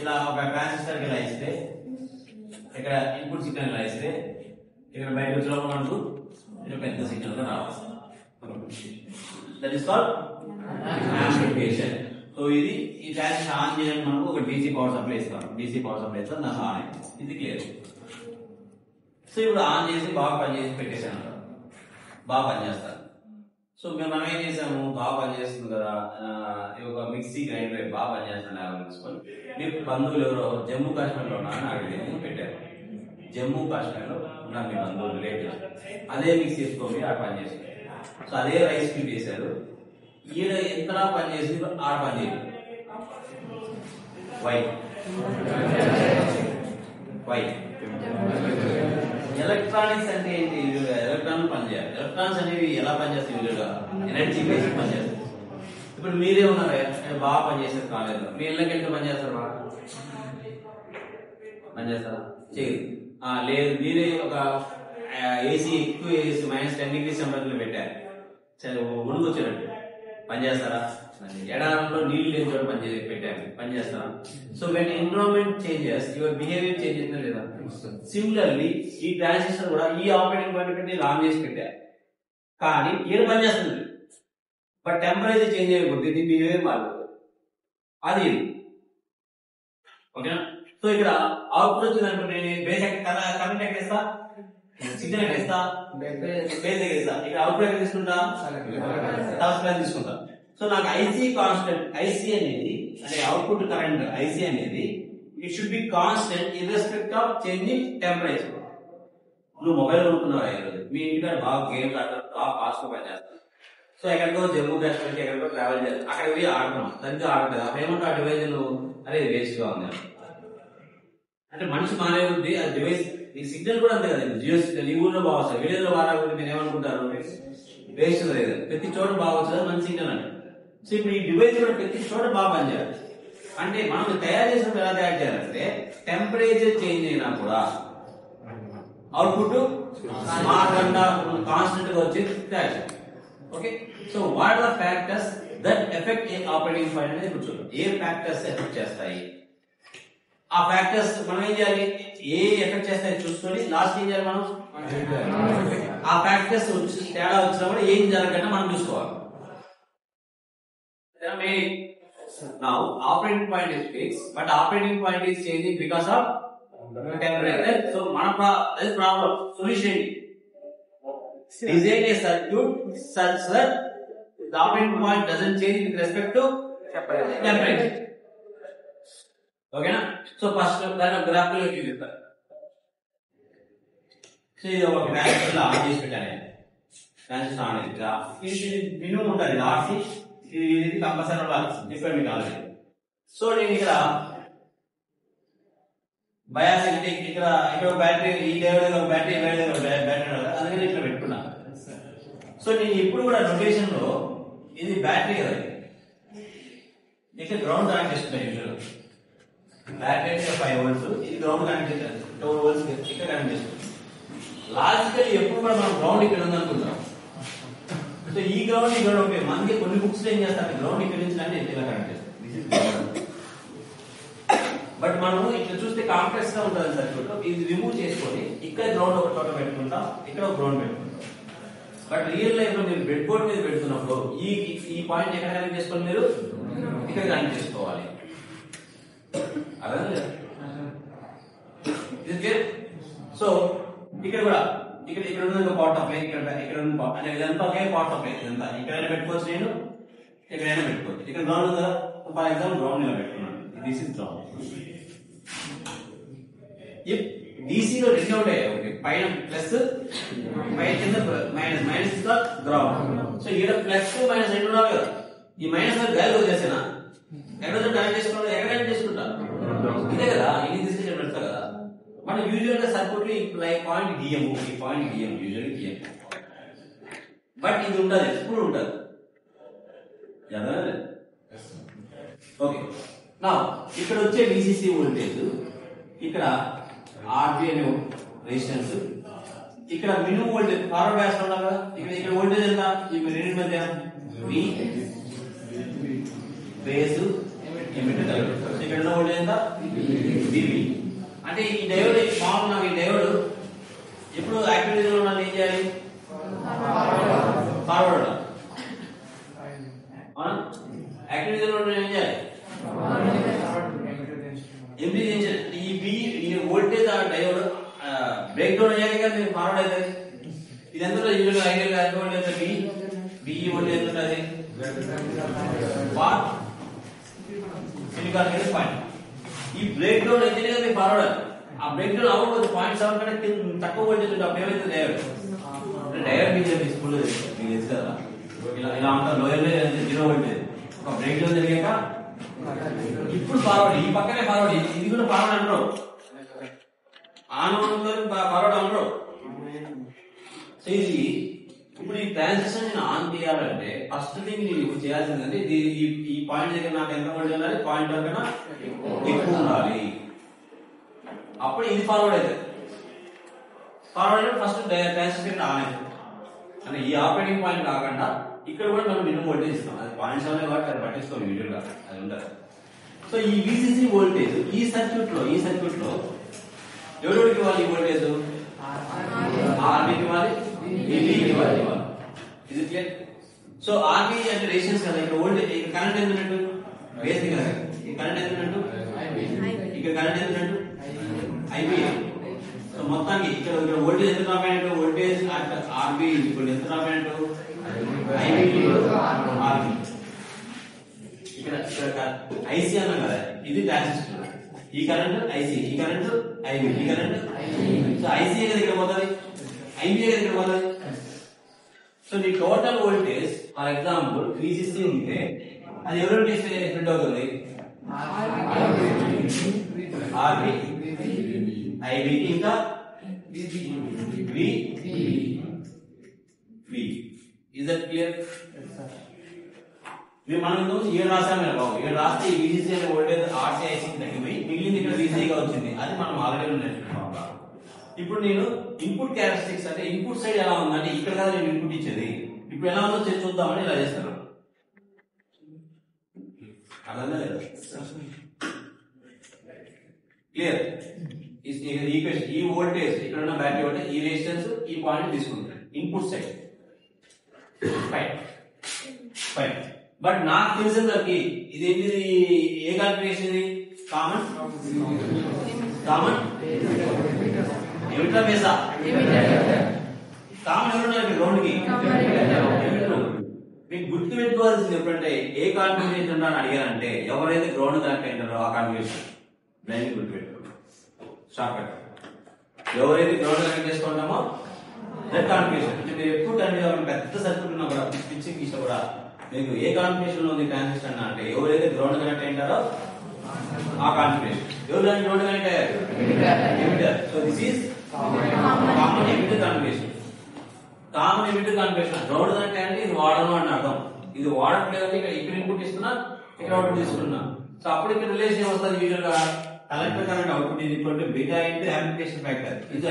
Speaker 1: ఇలా ఒక ట్రాన్సిస్టర్ ఇలా ఇస్తే ఇక్కడ ఇన్పుట్ సిగ్నల్ ఇలా ఇస్తే ఇక్కడ బయట వచ్చినప్పుడు మనకు పెద్ద సిగ్నల్ గా రావాలి. That is called amplification. So ఇది ఈ ట్రాన్సిస్టర్ ఆన్ చేయడానికి మనకు ఒక డీసీ పవర్ సప్లై ఇస్తాం. డీసీ పవర్ సప్లై ఇస్తాం, దాన్ని ఆన్ అయింది. ఇది క్లియర్. సో ఇప్పుడు ఆన్ చేసి బాగా పనిచేసి పెట్టేసాను, బాగా పనిచేస్తాను. సో మనం ఏం చేసాము, బాగా పనిచేస్తుంది కదా, ఒక మిక్సీ గ్రైండర్ బాగా పనిచేస్తున్నాను తీసుకొని మీరు బంధువులు ఎవరో జమ్మూ కాశ్మీర్ లో ఉన్నారని అడిగి పెట్టారు. జమ్మూ కాశ్మీర్ లో ఉన్న మీ బంధువులు రిలేటివ్ అదే మిక్సీ తీసుకోండి, ఆడ పనిచేస్తుంది. సో అదే రైస్ ఫీడ్ చేశారు, ఈడ ఎంత పనిచేసి ఆడ పనిచేయదు. వై ఎలక్ట్రానిక్స్ అంటే ఏంటి? ఎలక్ట్రాన్ పనిచేయాలి. ఎలక్ట్రాన్స్ అనేవి ఎలా పనిచేస్తాయి? వీలుగా ఎనర్జీ బేస్డ్ పనిచేస్తాయి. ఇప్పుడు మీరే ఉన్నారా, బాగా పనిచేసేది కాలేదు, మీ ఇళ్ళకి ఎంత పనిచేస్తారు? బాగా పనిచేస్తారా? చేయదు. లేదు, మీరే ఒక ఏసీ ఎక్కువ ఏసీ -10 degrees టెంపరేచర్ పెట్టారు, సరే ఉడుకొచ్చినట్టు పనిచేస్తారా? ఎడారంలో నీళ్లు లేని చోట పెట్టారు, పనిచేస్తారా? So when environment changes your behaviour change అవుతుందా లేదా? సిమిలర్లీ ఈ ట్రాన్సిస్టర్ కూడా ఈ ఆపరేటింగ్ పాయింట్ పెట్టి ఆన్ చేసి పెట్టారు, కానీ ఏడు పనిచేస్తుంది. బట్ టెంపరేచర్ చేంజ్ అయిపోతుంది, దీని బిహేవియర్ మారిపోతుంది. అది ఓకేనా? సో ఇక్కడ అవుట్పుట్ వచ్చిందనుకోండి, నేను బేస్ కరెంట్ ఎక్కడ ఇస్తా, సిగ్నల్ ఎక్కడ ఇస్తా, బేస్ దగ్గర ఇస్తా. ఇక్కడ అవుట్పుట్ ఎక్కడ తీసుకుంటా, తీసుకుంటా. సో నాకు ఐసీ కాన్స్టెంట్, ఐసీ అనేది అంటే అవుట్పుట్ కరెంట్ ఐసీ అనేది it should be constant irrespective of changing temperature. నువ్వు మొబైల్ కొనుక్కున్నావు ఈరోజు, మీ ఇంటికాడ బాగా గేమ్స్ ఆడతారు, బాగా ఫాస్ట్ గా పనిచేస్తారు. సో ఎక్కడికో జమ్మూ కాశ్మీర్కి ఎక్కడికో ట్రావెల్ చేస్తారు, అక్కడికి పోయి ఆడుతున్నాం, సరిగ్గా ఆడలేదు. అప్పుడు ఏమంటే ఆ డివైజ్ నువ్వు అరే వేస్ట్ గా ఉంది అంటే మనిషి మానే ఉంది. ఆ డివైస్ ఈ సిగ్నల్ కూడా అంతే కదా, జియో సిగ్నల్ ఈ ఊళ్ళో బాగా వస్తుంది, విలేజ్ లో బాగా మీరు ఏమనుకుంటారు, వేస్ట్ లేదు, ప్రతి చోట బాగా వస్తుంది మంచి సిగ్నల్ అంటే. సో ఇప్పుడు ఈ డివైస్ కూడా ప్రతి చోట బాగా పనిచేయాలి. అంటే మనం తయారు చేసినప్పుడు ఎలా తయారు చేయాలంటే టెంపరేచర్ చేంజ్ అయినా కూడా అవుట్పుట్ మారకుండా కాన్స్టెంట్ గా వచ్చి తయారు చేయాలి. Okay, so what are the factors that effect a operating point అనేది ఇప్పుడు చూద్దాం. ఏ ఫ్యాక్టర్స్ ఎఫెక్ట్ చేస్తాయి? ఆ ఫ్యాక్టర్స్ మనం ఏం చేయాలి, ఏ ఎఫెక్ట్ చేస్తాయి చూసుకొని లాస్ట్ ఏం చేయాలి, మనం ఆ ఫ్యాక్టర్స్ తేడా వచ్చినా కూడా ఏం జరగకుండా మనం చూసుకోవాలి. Now operating point is fixed, but operating point is changing because of temperature. So this problem solution design a circuit such that the operating point doesn't change with respect to temperature. Okay na? So first then graph lo చూపిస్తా. So ఇది ఒక transistor on చేసి పెట్టాను, transistor on అయింది. ఇది minimum ఉంటుంది RC, ఇది compulsory చెప్పాను మీకు ఆల్రెడీ. సో నేను ఇక్కడ బయాస్ అంటే ఇక్కడ బ్యాటరీ, ఈ లెవెల్ ఒక బ్యాటరీ బ్యాటరీ అందుకని ఇట్లా పెట్టుకున్నా. సో నేను ఇప్పుడు కూడా రొటేషన్ లో ఇది బ్యాటరీ కదా, ఇక్కడ గ్రౌండ్ కనెక్ట్ చేస్తున్నాయి. యూజువల్ బ్యాటరీ 5 volts, ఇది గ్రౌండ్ కనెక్ట్ చేస్తాను 12 volts ఇక్కడ కనెక్ట్ చేస్తున్నాం. లాజికల్ ఎప్పుడు కూడా మనం గ్రౌండ్ ఇక్కడ ఉందనుకుంటాం, సో ఈ గ్రౌండ్ ఓకే. మనకి కొన్ని బుక్స్ ఏం చేస్తారు, గ్రౌండ్ ఇక్కడ నుంచి అంటే ఇలా కనెక్ట్ చేస్తారు. బట్ మనము ఇట్లా చూస్తే కాంప్లెక్స్ గా ఉంటుంది సర్క్యూట్. ఇది రిమూవ్ చేసుకొని ఇక్కడ గ్రౌండ్ ఒక చోట పెట్టుకుంటాం, ఇక్కడ ఒక గ్రౌండ్ పెట్టుకుంటాం. బట్ రియల్ లైఫ్ లో మీరు బ్రెడ్ బోర్డ్ మీద పెడుతున్నప్పుడు ఈ పాయింట్ ఎక్కడ కనెక్ట్ చేసుకోవాలి, మీరు ఇక్కడ కనెక్ట్ చేసుకోవాలి. అదే సో ఇక్కడ కూడా ఇక్కడ ఉన్న పార్ట్ ఆఫ్ లైన్, ఇక్కడ ఉన్న పార్ట్ అంటే ఇదంతా ఒకే పార్ట్ ఆఫ్ లైన్. ఇదంతా ఇక్కడైనా పెట్టుకోవచ్చు, నేను ఎక్కడైనా పెట్టుకోవచ్చు. ఇక్కడ గ్రౌండ్ ఉంది కదా, ఫర్ ఎగ్జాంపుల్ గ్రౌండ్ ఇలా పెట్టుకున్నాను. This is ground. డీసీలో రెండు ఉంటాయి, పైన ప్లస్ పైన కింద minus. Minus is ground. So ఇక్కడ ప్లస్ మైనస్ రెండు ఉండాలి కదా. ఈ మైనస్ వాల్యూ వదిలేసేనా, ఎక్కడ కనెక్ట్ చేసుకోవాలి, ఎక్కడ కనెక్ట్ చేసుకుంటా ఇదే కదా. ఇది తీసుకెళ్ళి పెడతా కదా. మనం యూజువల్ గా సర్క్యూట్ లైక్ పాయింట్ డిఎం, ఈ point DM usual DM. But ఇది ఉండదు, ఎప్పుడు ఉండదు. ఓకే. నా ఇక్కడ వచ్చే విసిసి వోల్టేజ్, ఇక్కడ ఆర్బి అనే రెసిస్టెన్స్, ఇక్కడ మినిమం వోల్టేజ్ ఫార్వర్డ్ బ్యాస్ ఉండాలి కదా. ఇక్కడ వోల్టేజ్ ఎంత, ఈ రెండు మధ్య వి బేస్ ఎమిటర్. ఇక్కడ ఉన్న వోల్టేజ్ ఎంత, వివి. అంటే ఈ డయోడ్ మామూలుగా ఈ డయోడ్ ఎప్పుడు యాక్టివిటీలో ఉన్నది ఏం చేయాలి, ఫార్వర్డ్. యాక్టివిటీలో ఉన్న ఏం చేయాలి, ఈ వోల్టేజ్ ఆ డయోడ్ బ్రేక్ డౌన్ అయ్యాక కదా మీకు ఫార్వర్డ్ అవుతుంది. ఇది ఎంత యూజువల్ ఐడియల్ గా ఎంత వోల్టేజ్, బిఈ వోల్టేజ్ ఉంటుంది పాయింట్. ఈ బ్రేక్ డౌన్ అయితే కదా మీకు ఫార్వర్డ్. ఆ బ్రేక్ డౌన్ అవ్వకపోతే 0.7 కంటే తక్కువ వోల్టేజ్ ఉంటుంది. అప్పుడు ఏమైతే డయోడ్ డయోడ్ మీకు స్కూల్ మీకు తెలుసు కదా, ఇలా ఉంటారు. Lower zero voltage. ఒక బ్రేక్ డౌన్ జరిగాక ఇప్పుడు ఫార్వర్డ్, ఈ పక్కనే ఫార్వర్డ్, ఇది కూడా ఫార్వర్డ్ అంటారు. ఆన్ ఫార్వర్డ్ అంటారు. సో ఇది ఇప్పుడు ఈ ట్రాన్సిస్టర్ నేను ఆన్ చేయాలంటే ఫస్ట్ థింగ్ నేను ఇప్పుడు చేయాల్సిందంటే ఈ పాయింట్ దగ్గర నాకు ఎంత వోల్టేజ్ ఉండాలి, పాయింట్ కన్నా ఎక్కువ ఉండాలి. అప్పుడు ఇది ఫార్వర్డ్ అవుతుంది. ఫార్వర్డ్ అయితే ఫస్ట్ ట్రాన్సిస్టర్ ఆన్ అవుతుంది. అంటే ఈ ఆపరేటింగ్ పాయింట్ కాకుండా ఇక్కడ కూడా మనం మినిమం వోల్టేజ్ ఇస్తాం. అది 0.7 కాబట్టి అది పట్టించుకోండి వీడియోగా, అది ఉంటుంది. సో ఈ విసిసి వోల్టేజ్ ఈ సర్క్యూట్ లో ఎవరికి ఇవ్వాలి, ఈ వోల్టేజ్ ఆర్బీకి ఇవ్వాలి, విబికి ఇవ్వాలి. ఇది క్లియర్. సో ఆర్బీ అంటే రెసిస్టెన్స్ కదా. ఇక్కడ వోల్టేజ్, ఇక్కడ కరెంట్ ఎంత ఉన్నట్టు, బేసిక్ కదా. ఈ కరెంట్ ఎంత ఉన్నట్టు, ఇక్కడ కరెంట్ ఎంత ఉన్నట్టు, ఐబీ. సో మొత్తానికి ఇక్కడ వోల్టేజ్ ఎంత డ్రాప్ అయినట్టు, వోల్టేజ్ ఆర్బీ ఇప్పుడు ఎంత డ్రాప్ అయినట్టు, ఐబీ ఆర్బీ. ఇక్కడ ఐసీ అన్నాం కదా, ఇది ట్రాన్సిస్టర్. ఈ కరెంట్ ఐసీ, ఈ కరెంట్ ఐబీ, ఈ కరెంట్. సో ఐసీ కదా ఇక్కడ పోతుంది, ఐబీ కదా ఇక్కడ పోతుంది. సో నీ టోటల్ వోల్టేజ్ ఫర్ ఎగ్జాంపుల్ 360 ఉంటే అది ఎవరికి స్ప్రెడ్ అవుతుంది, ఆర్బీ, ఐబీ, ఇంకా వి. Is that clear? మనం ఏడు రాసామే బాబు, ఏడు రాస్తే ఈ విసిసి అనే వోల్టేజ్ ఆర్సీ ఐసీకి తగ్గిపోయి మిగిలింది ఇక్కడ విసిగా వచ్చింది. అది మనం ఆల్రెడీ నేర్చుకున్నాం. ఇప్పుడు నేను ఇన్పుట్ క్యారెక్టరిస్టిక్స్ అంటే ఇన్పుట్ సైడ్ ఎలా ఉందంటే ఇక్కడ కదా నేను ఇన్పుట్ ఇచ్చేది, ఇప్పుడు ఎలా ఉందో చూద్దామని ఇలా చేస్తాను. అర్థంగా లేదా? క్లియర్? ఈ వోల్టేజ్ ఇక్కడ ఉన్న బ్యాటరీ వోల్టేజ్, ఈ రెసిస్టెన్స్, ఈ పాయింట్ తీసుకుంటాను ఇన్పుట్ సైడ్ ఫైన్. బట్ నాకు తెలిసిందకి ఇదేంటి, ఏ కాన్ఫిగరేషన్ ఇది, కామన్ ఎమిటర్ బేసా, కామన్ ఎవరున్నారు గ్రౌండ్ కి. మీకు గుర్తు పెట్టుకోవాల్సింది ఎప్పుడంటే ఏ కాన్ఫిగరేషన్ అని అడిగారంటే ఎవరైతే గ్రౌండ్ కనెక్ట్ అయింటారో ఆ కాన్ఫిగరేషన్ బ్లైండ్ గుర్తు పెట్టుకోండి. Short cut. ఎవరైతే గ్రౌండ్ కనెక్ట్ చేసుకుంటామో దట్ కాన్ఫిగరేషన్. అంటే మీరు ఎప్పుడు కనెక్ట్ పెద్ద సర్క్యూట్ ఉన్నా కూడా స్విచ్చింగ్ ఇష్టం కూడా మీకు ఏ కాన్ఫిగరేషన్ లో ఉంది ట్రాన్సిస్టర్ అంటే ఎవరైతే గ్రౌండ్ కనెక్ట్ అయింటారో ఆ కాన్ఫిగరేషన్. ఎవరు గ్రౌండ్ కనెక్ట్ అయ్యారు, emitter. So this is common emitter configuration. Common emitter configuration ground connect అంటే ఇది వాడను అని అర్థం. ఇది వాడట్లేదంటే ఇక్కడ ఇన్పుట్ ఇస్తున్నా, ఇక్కడ అవుట్పుట్ తీసుకున్నా. సో అప్పుడు ఇక్కడ రిలేషన్ వస్తుంది యూజువల్ గా కలెక్టర్ కరెంట్ అవుట్పుట్ ఇది equal to beta into amplification factor. Is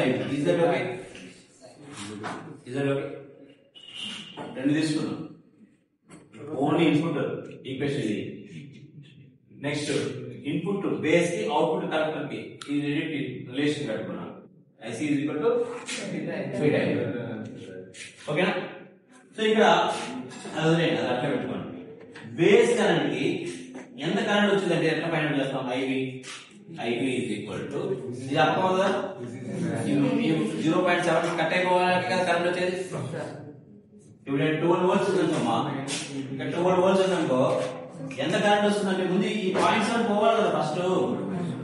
Speaker 1: that okay? రెండు తీసుకున్నాం, ఓన్లీ ఇన్పుట్ ఈక్వేషన్ ఇది. నెక్స్ట్ ఇన్పుట్ బేస్ కి అవుట్పుట్ కరెక్టర్ కి ఈ రిలేషన్ కట్టుకున్నాం. IC is equal to feed అయ్యి, ఓకేనా. సో ఇక్కడ అది అట్లా పెట్టుకోండి. బేస్ కరెంట్ కి ఎంత కరెంట్ వచ్చిందంటే ఎట్లా ఫైండ్ చేస్తాం? ఐబి ఈజ్ ఈక్వల్ టు ఇది అర్థమవుతుందా? 0.7 కట్ అయిపోవాలి కదా కరెంట్ వచ్చేది. ఇప్పుడు 12 వోల్ట్స్ ఉందనుకోమా, ఇక్కడ 12 వోల్ట్స్ ఉందనుకో ఎంత కరెంట్ వస్తుందంటే ముందు ఈ 0.7 పోవాలి కదా ఫస్ట్.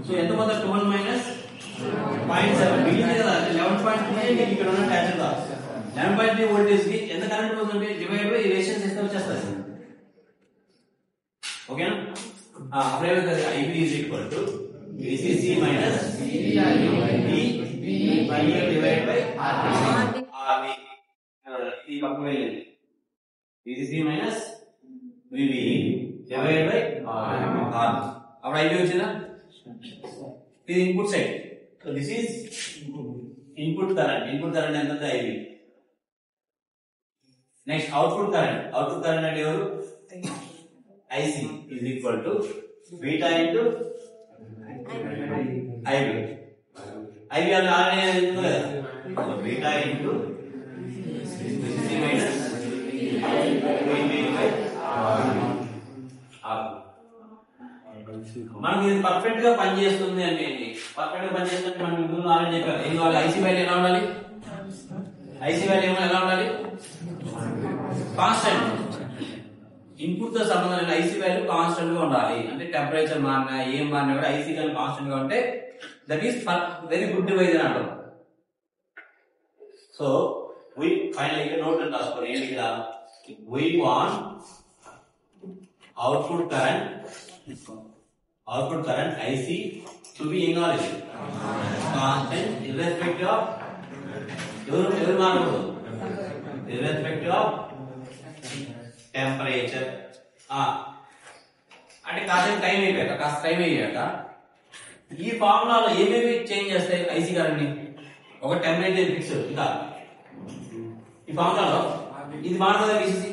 Speaker 1: సో ఎంత పోతుంది? 12 మైనస్ 0.7 మిగిలింది కదా 11.3. ఇక్కడ ఉన్న ట్యాచర్ 11.3 వోల్టేజ్ కి ఎంత కరెంట్ పోతుందంటే డివైడ్ బై ఈ రేషియో చేస్తే వచ్చేస్తుంది. ఓకేనా? అప్పుడే IB is equal to VCC minus divide by RV. ఈ పక్కన వెళ్ళింది VCC minus VV divide by R. అప్పుడు ఐబి వచ్చిందా? ఇది input side. So this is input current. Input current ఎంత? IB. Next output current. Output current అంటే ఎవరు? IC is equal to beta into IB. IB అంటే ఆల్రెడీ కదా, beta into minus మనకి ఇది పర్ఫెక్ట్ గా పనిచేస్తుంది అంటే పర్ఫెక్ట్ గా పనిచేస్తుంది మనం ముందు ఆల్రెడీ చెప్పారు. ఏం కావాలి? ఐసీ వాల్యూ ఎలా ఉండాలి? ఐసీ వాల్యూ ఎలా ఉండాలి? కాన్స్టెంట్. ఇన్పుట్ తో సంబంధం లేని ఐసీ వాల్యూ కాన్స్టెంట్ గా ఉండాలి. అంటే టెంపరేచర్ మారినా ఏం మారినా కూడా ఐసీ వాల్యూ కాన్స్టెంట్ గా ఉంటే that is very good device అని అంటాం. So we finally note and ask for ఏంటి? we want output current IC to be acknowledged constant irrespective of ఎవరు మారకూడదు, irrespective of టెంపరేచర్. అంటే కాసేపు టైం అయ్యాక ఈ ఫార్ములాలో ఏమేమి చేంజ్ చేస్తాయి ఐసీ కరెంట్ ని? ఒక టెంపరేచర్ ఫిక్స్. ఇంకా ఈ ఫార్ములాలో ఇది మారుతుందా? విసిసి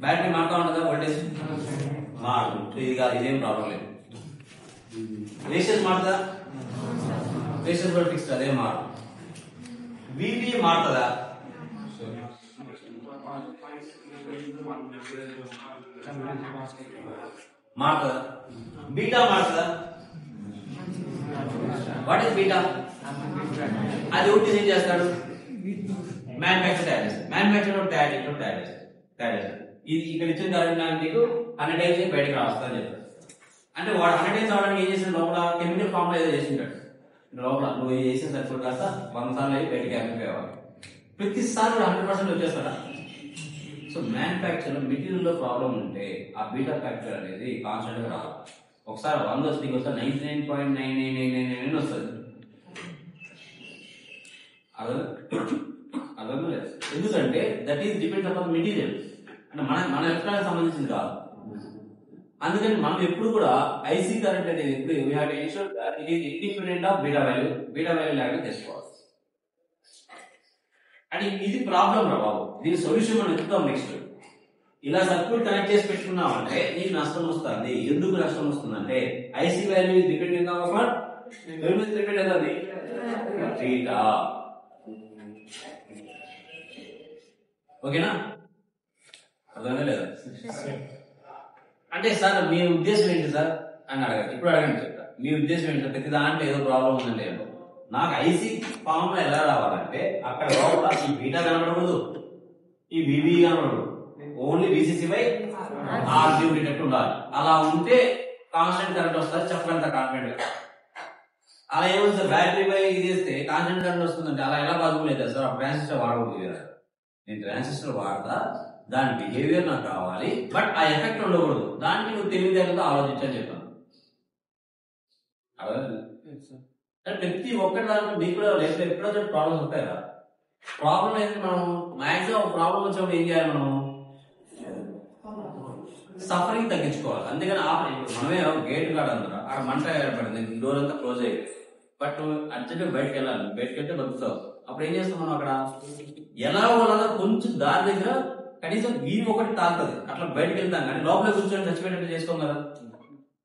Speaker 1: బ్యాటరీ మారుతా ఉంటుందా? వోల్టేజ్ మారు. ఇది కాదు, ఇదేం ప్రాబ్లం లేదు. రేషియస్ మారుతుందా? రేషియస్ కూడా ఫిక్స్, అదే మారు. వివి మారుతుందా? మారుతుందా? బీటా మారుతుందా? What is beta? అది ఒకటి ఏం చేస్తాడు? మ్యానుఫ్యాక్చర్ తయారు చేస్తాడు. మ్యానుఫ్యాక్చర్ తయారు చేస్తాడు. ఇది ఇక్కడ ఇచ్చిన కరెంట్ నీకు 100 టైమ్స్ బయటకు రాస్తుందని చెప్తాడు. అంటే వాడు 100 టైమ్స్ రావడానికి ఏం చేసిన లోపల కెమికల్ ఫామ్ లో ఏదో చేసింటాడు. లోపల నువ్వు చేసిన సర్క్యూట్ కాస్త 100 సార్లు అయ్యి బయటకి యాంప్లిఫై అవ్వాలి. ప్రతిసారి 100% వచ్చేస్తాడా? సో మ్యానుఫ్యాక్చర్ మెటీరియల్ లో ప్రాబ్లం ఉంటే ఆ బీటా ఫ్యాక్టర్ అనేది కాన్స్టెంట్ గా రావాలి. ఒకసారి 100 వస్తే ఇంకోసారి 99.9999 వస్తుంది. అర్థం లేదు. ఎందుకంటే that is depends upon material. అంటే మన ఎలక్ట్రానిక్ సంబంధించింది కాదు. అందుకని మనం ఎప్పుడు కూడా ఐసీ కరెంట్ అనేది ఎప్పుడు ఇండిపెండెంట్ ఆఫ్ బీటా వాల్యూ లాగా చేసుకోవాలి. అంటే ఇది ప్రాబ్లం రా బాబు. దీని సొల్యూషన్ మనం ఎత్తుతాం నెక్స్ట్. ఇలా సర్క్యూట్ కనెక్ట్ చేసి పెట్టుకున్నామంటే నీకు నష్టం వస్తుంది. ఎందుకు నష్టం వస్తుందంటే IC value dependent of dependent అవుతుంది బీటా. ఓకేనా? అర్థమైందా లేదా? అంటే సార్ మీ ఉద్దేశం ఏంటి సార్ అని అడగండి. ఇప్పుడు అడగండి, చెప్తా. మీ ఉద్దేశం ఏంటి? ప్రతి దాంట్లో ఏదో ప్రాబ్లం ఉందండి. నాకు ఐసీ ఫామ్ లో ఎలా రావాలంటే అక్కడ లోపల ఈ బీటా కనబడకూడదు, ఈ వివి కనబడకూడదు, ఓన్లీ విసిసి బై ఆర్జీ ఉండేటట్టు ఉండాలి. అలా ఉంటే కాన్స్టెంట్ కరెంట్ వస్తుంది చెప్పగలుగుతా కాన్ఫిడెంట్ గా. అలా ఏమవుతుంది సార్? బ్యాటరీ బై ఇది చేస్తే కాన్స్టెంట్ కరెంట్ వస్తుందంటే అలా ఎలా పాసిబుల్ అవుతుంది సార్? ఆ ట్రాన్సిస్టర్ వాడకూడదు కదా. నేను ట్రాన్సిస్టర్ వాడతా, దాని బిహేవియర్ నాకు కావాలి, బట్ ఆ ఎఫెక్ట్ ఉండకూడదు. దానికి నువ్వు తెలివితేటలతో ఆలోచించని చెప్పాను. ప్రతి ఒక్కటి దాంట్లో మీకు కూడా లైఫ్ లో ఎప్పుడో ప్రాబ్లమ్స్ ఉంటాయి కదా. ప్రాబ్లం అయితే మనం మాక్సిమం ప్రాబ్లం వచ్చినప్పుడు ఏం చేయాలి? మనం సఫరింగ్ తగ్గించుకోవాలి. అందుకని మనమే గేట్ కాడ అందరూ అక్కడ మంట ఏర్పడింది, డోర్ అంతా క్లోజ్ అయ్యింది, బట్ అర్జెంట్ బయటకు వెళ్ళాలి. బయటకు వెళ్తే బతుకుతావు. అప్పుడు ఏం చేస్తాం మనం? అక్కడ ఎలా వాళ్ళ కొంచెం దారి దగ్గర కనీసం ఈ ఒకటి తాగుతుంది, అట్లా బయటకు వెళ్తాం కానీ లోపల కూర్చొని చచ్చిపోయినట్టు చేసుకోం కదా.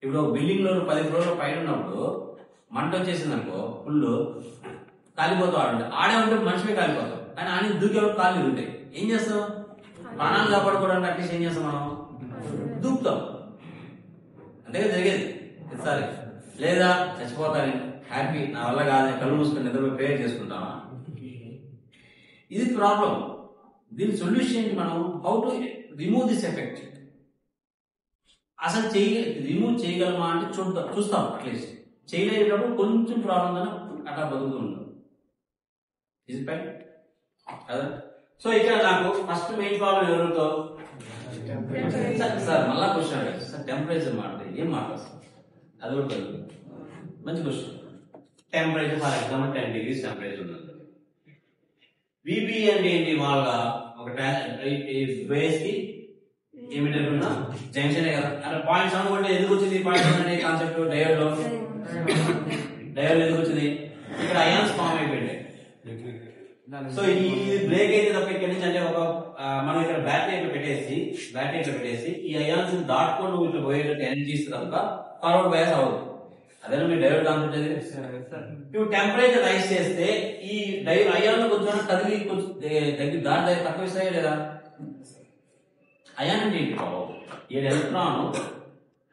Speaker 1: ఇప్పుడు బిల్డింగ్ లో 10 ఫ్లోర్ల పైన ఉన్నప్పుడు మంట వచ్చేసింది అనుకో, ఫుల్ కాలిపోతావు, ఆడే ఉంటే మనిషిమే కాలిపోతాం, కానీ ఆడి దూకేవాడు కాళ్ళు ఉంటాయి. ఏం చేస్తాం? ప్రాణాలు కాపాడుకోవడానికి అట్లీస్ట్ ఏం చేస్తాం, మనం దూకుతాం. అంతే జరిగేది సరే. లేదా చచ్చిపోతాను హ్యాపీ, నా వల్ల కాదని కళ్ళు మూసుకొని నిద్రపోయి ప్రేయర్ చేసుకుంటామా? ఇది ప్రాబ్లం. దీని సొల్యూషన్ ఏంటి? మనం how to remove this effect. అసలు రిమూవ్ చేయగలమా అంటే చూస్తాం. అట్లీస్ట్ చేయలేనప్పుడు కొంచెం ప్రాబ్లం కానీ అట్లా బతుకుతూ ఉంటాం. ఇది పై కదా. సో ఇక్కడ నాకు ఫస్ట్ మెయిన్ ప్రాబ్లం ఎవరితో సార్ మళ్ళా క్వశ్చన్ అడిగారు సార్, టెంపరేచర్ మాట్లాడి ఏం మాట్లాడతారు? అది కూడా మంచి question. Temperature for example 10 degrees temperature ఉంది. విబి అంటే ఏంటి? మామూలుగా ఒక బేస్ కి ఏమిటర్ ఉన్న జంక్షన్ కదా. అంటే పాయింట్ 7 అంటే ఎందుకు వచ్చింది పాయింట్ 7 అనే కాన్సెప్ట్? డయోడ్ లో ఎందుకు వచ్చింది? ఇక్కడ అయాన్స్ ఫామ్ అయిపోయింది. సో ఈ బ్రేక్ అయితే తప్ప ఇక్కడ నుంచి, అంటే ఒక మనం ఇక్కడ బ్యాటరీ ఇట్లా పెట్టేసి ఈ అయాన్స్ దాటుకొని నువ్వు ఇట్లా పోయేటట్టు ఎనర్జీ ఇస్తే తప్ప ఫార్వర్డ్ బయాస్ అవ్వదు. అదే మీ డయోడ్ కాన్సెప్ట్ అది. ఇప్పుడు టెంపరేచర్ రైజ్ చేస్తే ఈ అయాన్ కొంచెం కదిలి కొంచెం దాటి తక్కువ ఇస్తాయా లేదా? అయాన్ అంటే ఏంటి బాబు? ఈ ఎలక్ట్రాన్,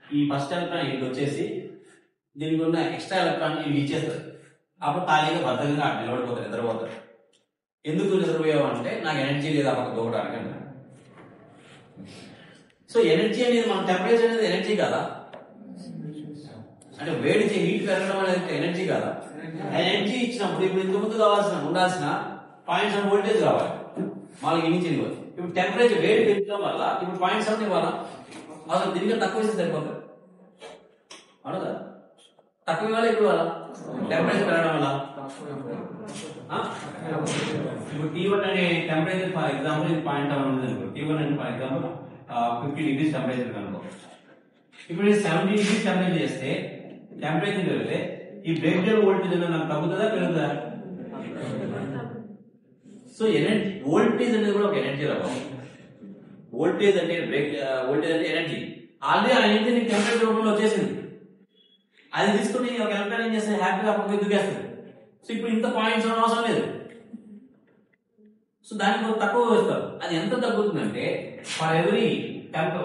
Speaker 1: ఈ ఫస్ట్ ఎలక్ట్రాన్ ఇది వచ్చేసి దీనికి ఉన్న ఎక్స్ట్రా ఎలక్ట్రాన్ ఇవి ఇచ్చేస్తుంది. అప్పుడు ఖాళీగా బద్దకంగా నిలబడిపోతారు, నిద్రపోతారు. ఎందుకు నిద్రపోయావు అంటే నాకు ఎనర్జీ లేదా పక్క దూకడానికి అన్నాడు. సో ఎనర్జీ అనేది మన టెంపరేచర్ అనేది ఎనర్జీ కదా, అంటే వేడి హీట్ పెరగడం అనేది ఎనర్జీ కదా. ఎనర్జీ ఇచ్చినప్పుడు ఇప్పుడు ఇంత ముందు ఉండాల్సిన 0.7 వోల్టేజ్ కావాలి, వాళ్ళకి ఇన్ని ఇవ్వాలి. ఇప్పుడు టెంపరేచర్ వేడి పెంచడం వల్ల ఇప్పుడు 0.7 ఇవ్వాలా? అసలు దీనికి తక్కువ ఇస్తే సరిపోతుంది అవునా? తక్కువ ఇవ్వాలి, ఎక్కువ ఇవ్వాలా? టెంపరేచర్ పెరగడం వల్ల ఇప్పుడు T1 అనే టెంపరేచర్ ఫర్ ఎగ్జాంపుల్ ఇది 0.7 ఉంది అనుకో. T1 అంటే ఫర్ ఎగ్జాంపుల్ 50 degrees టెంపరేచర్ కనుకో. ఇప్పుడు 70 degrees టెంపరేచర్ చేస్తే టెంపరేచర్ పెరిగితే ఈ బ్రేక్ డౌన్ వోల్టేజ్ అనేది నాకు తగ్గుతుందా పెరుగుతుందా? సో ఎనర్జీ వోల్టేజ్ అనేది కూడా ఒక ఎనర్జీ రావు. వోల్టేజ్ అంటే వోల్టేజ్ అంటే ఎనర్జీ. ఆల్రెడీ ఆ ఎనర్జీ నీకు టెంపరేచర్ రూపంలో వచ్చేసింది. అది తీసుకుని ఒక ఎలక్ట్రాన్ ఏం చేస్తే హ్యాపీగా పక్కకి దిగేస్తుంది. సో ఇప్పుడు ఇంత 0.7 అవసరం లేదు. సో దానికి తక్కువ వేస్తారు. అది ఎంత తగ్గుతుందంటే for every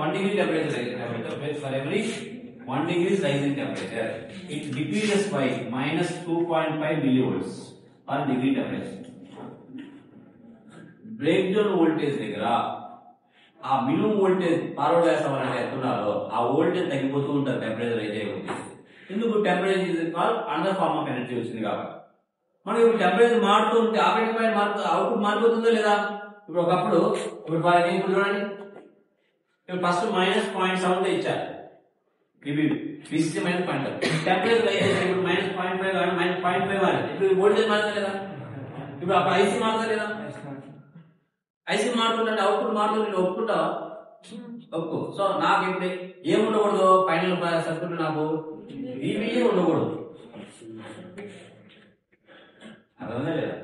Speaker 1: 1 degree temperature, for every 1 degree rise in temperature, it decreases by -2.5 millivolts per degree temperature. Break down voltage దగ్గర ఆ మినిమం వోల్టేజ్ ఫార్వర్డ్ బయాస్ అవ్వాలంటే ఎత్తున్నారో ఆ వోల్టేజ్ తగ్గిపోతూ ఉంటుంది టెంపరేచర్ రైజ్ అయ్యే. ఎందుకు? Temperature is called another form of energy వచ్చింది కాబట్టి. మనం ఇప్పుడు టెంపరేచర్ మారుతూ ఉంటే ఆపరేటింగ్ పాయింట్ అవుట్పుట్ మారిపోతుందో లేదా? ఇప్పుడు ఒకప్పుడు ఇప్పుడు చూడండి, ఇప్పుడు ఫస్ట్ -0.7 ఇచ్చారు, ఇవి విసిసి -0.7 టెంపరేచర్ అయితే ఇప్పుడు -0.5 కానీ -0.5 కానీ ఇప్పుడు వోల్టేజ్ మారుతా లేదా? ఇప్పుడు అప్పుడు ఐసీ మారుతా లేదా? ఐసీ మారుతుంటే అవుట్పుట్ మారుతుంది, నేను ఒప్పుకుంటావా? ఒప్పు. సో నాకు ఇప్పుడు ఏం ఉండకూడదు ఫైనల్ సర్క్యూట్, నాకు వివిఏ ఉండకూడదు. అర్థమైందా లేదా?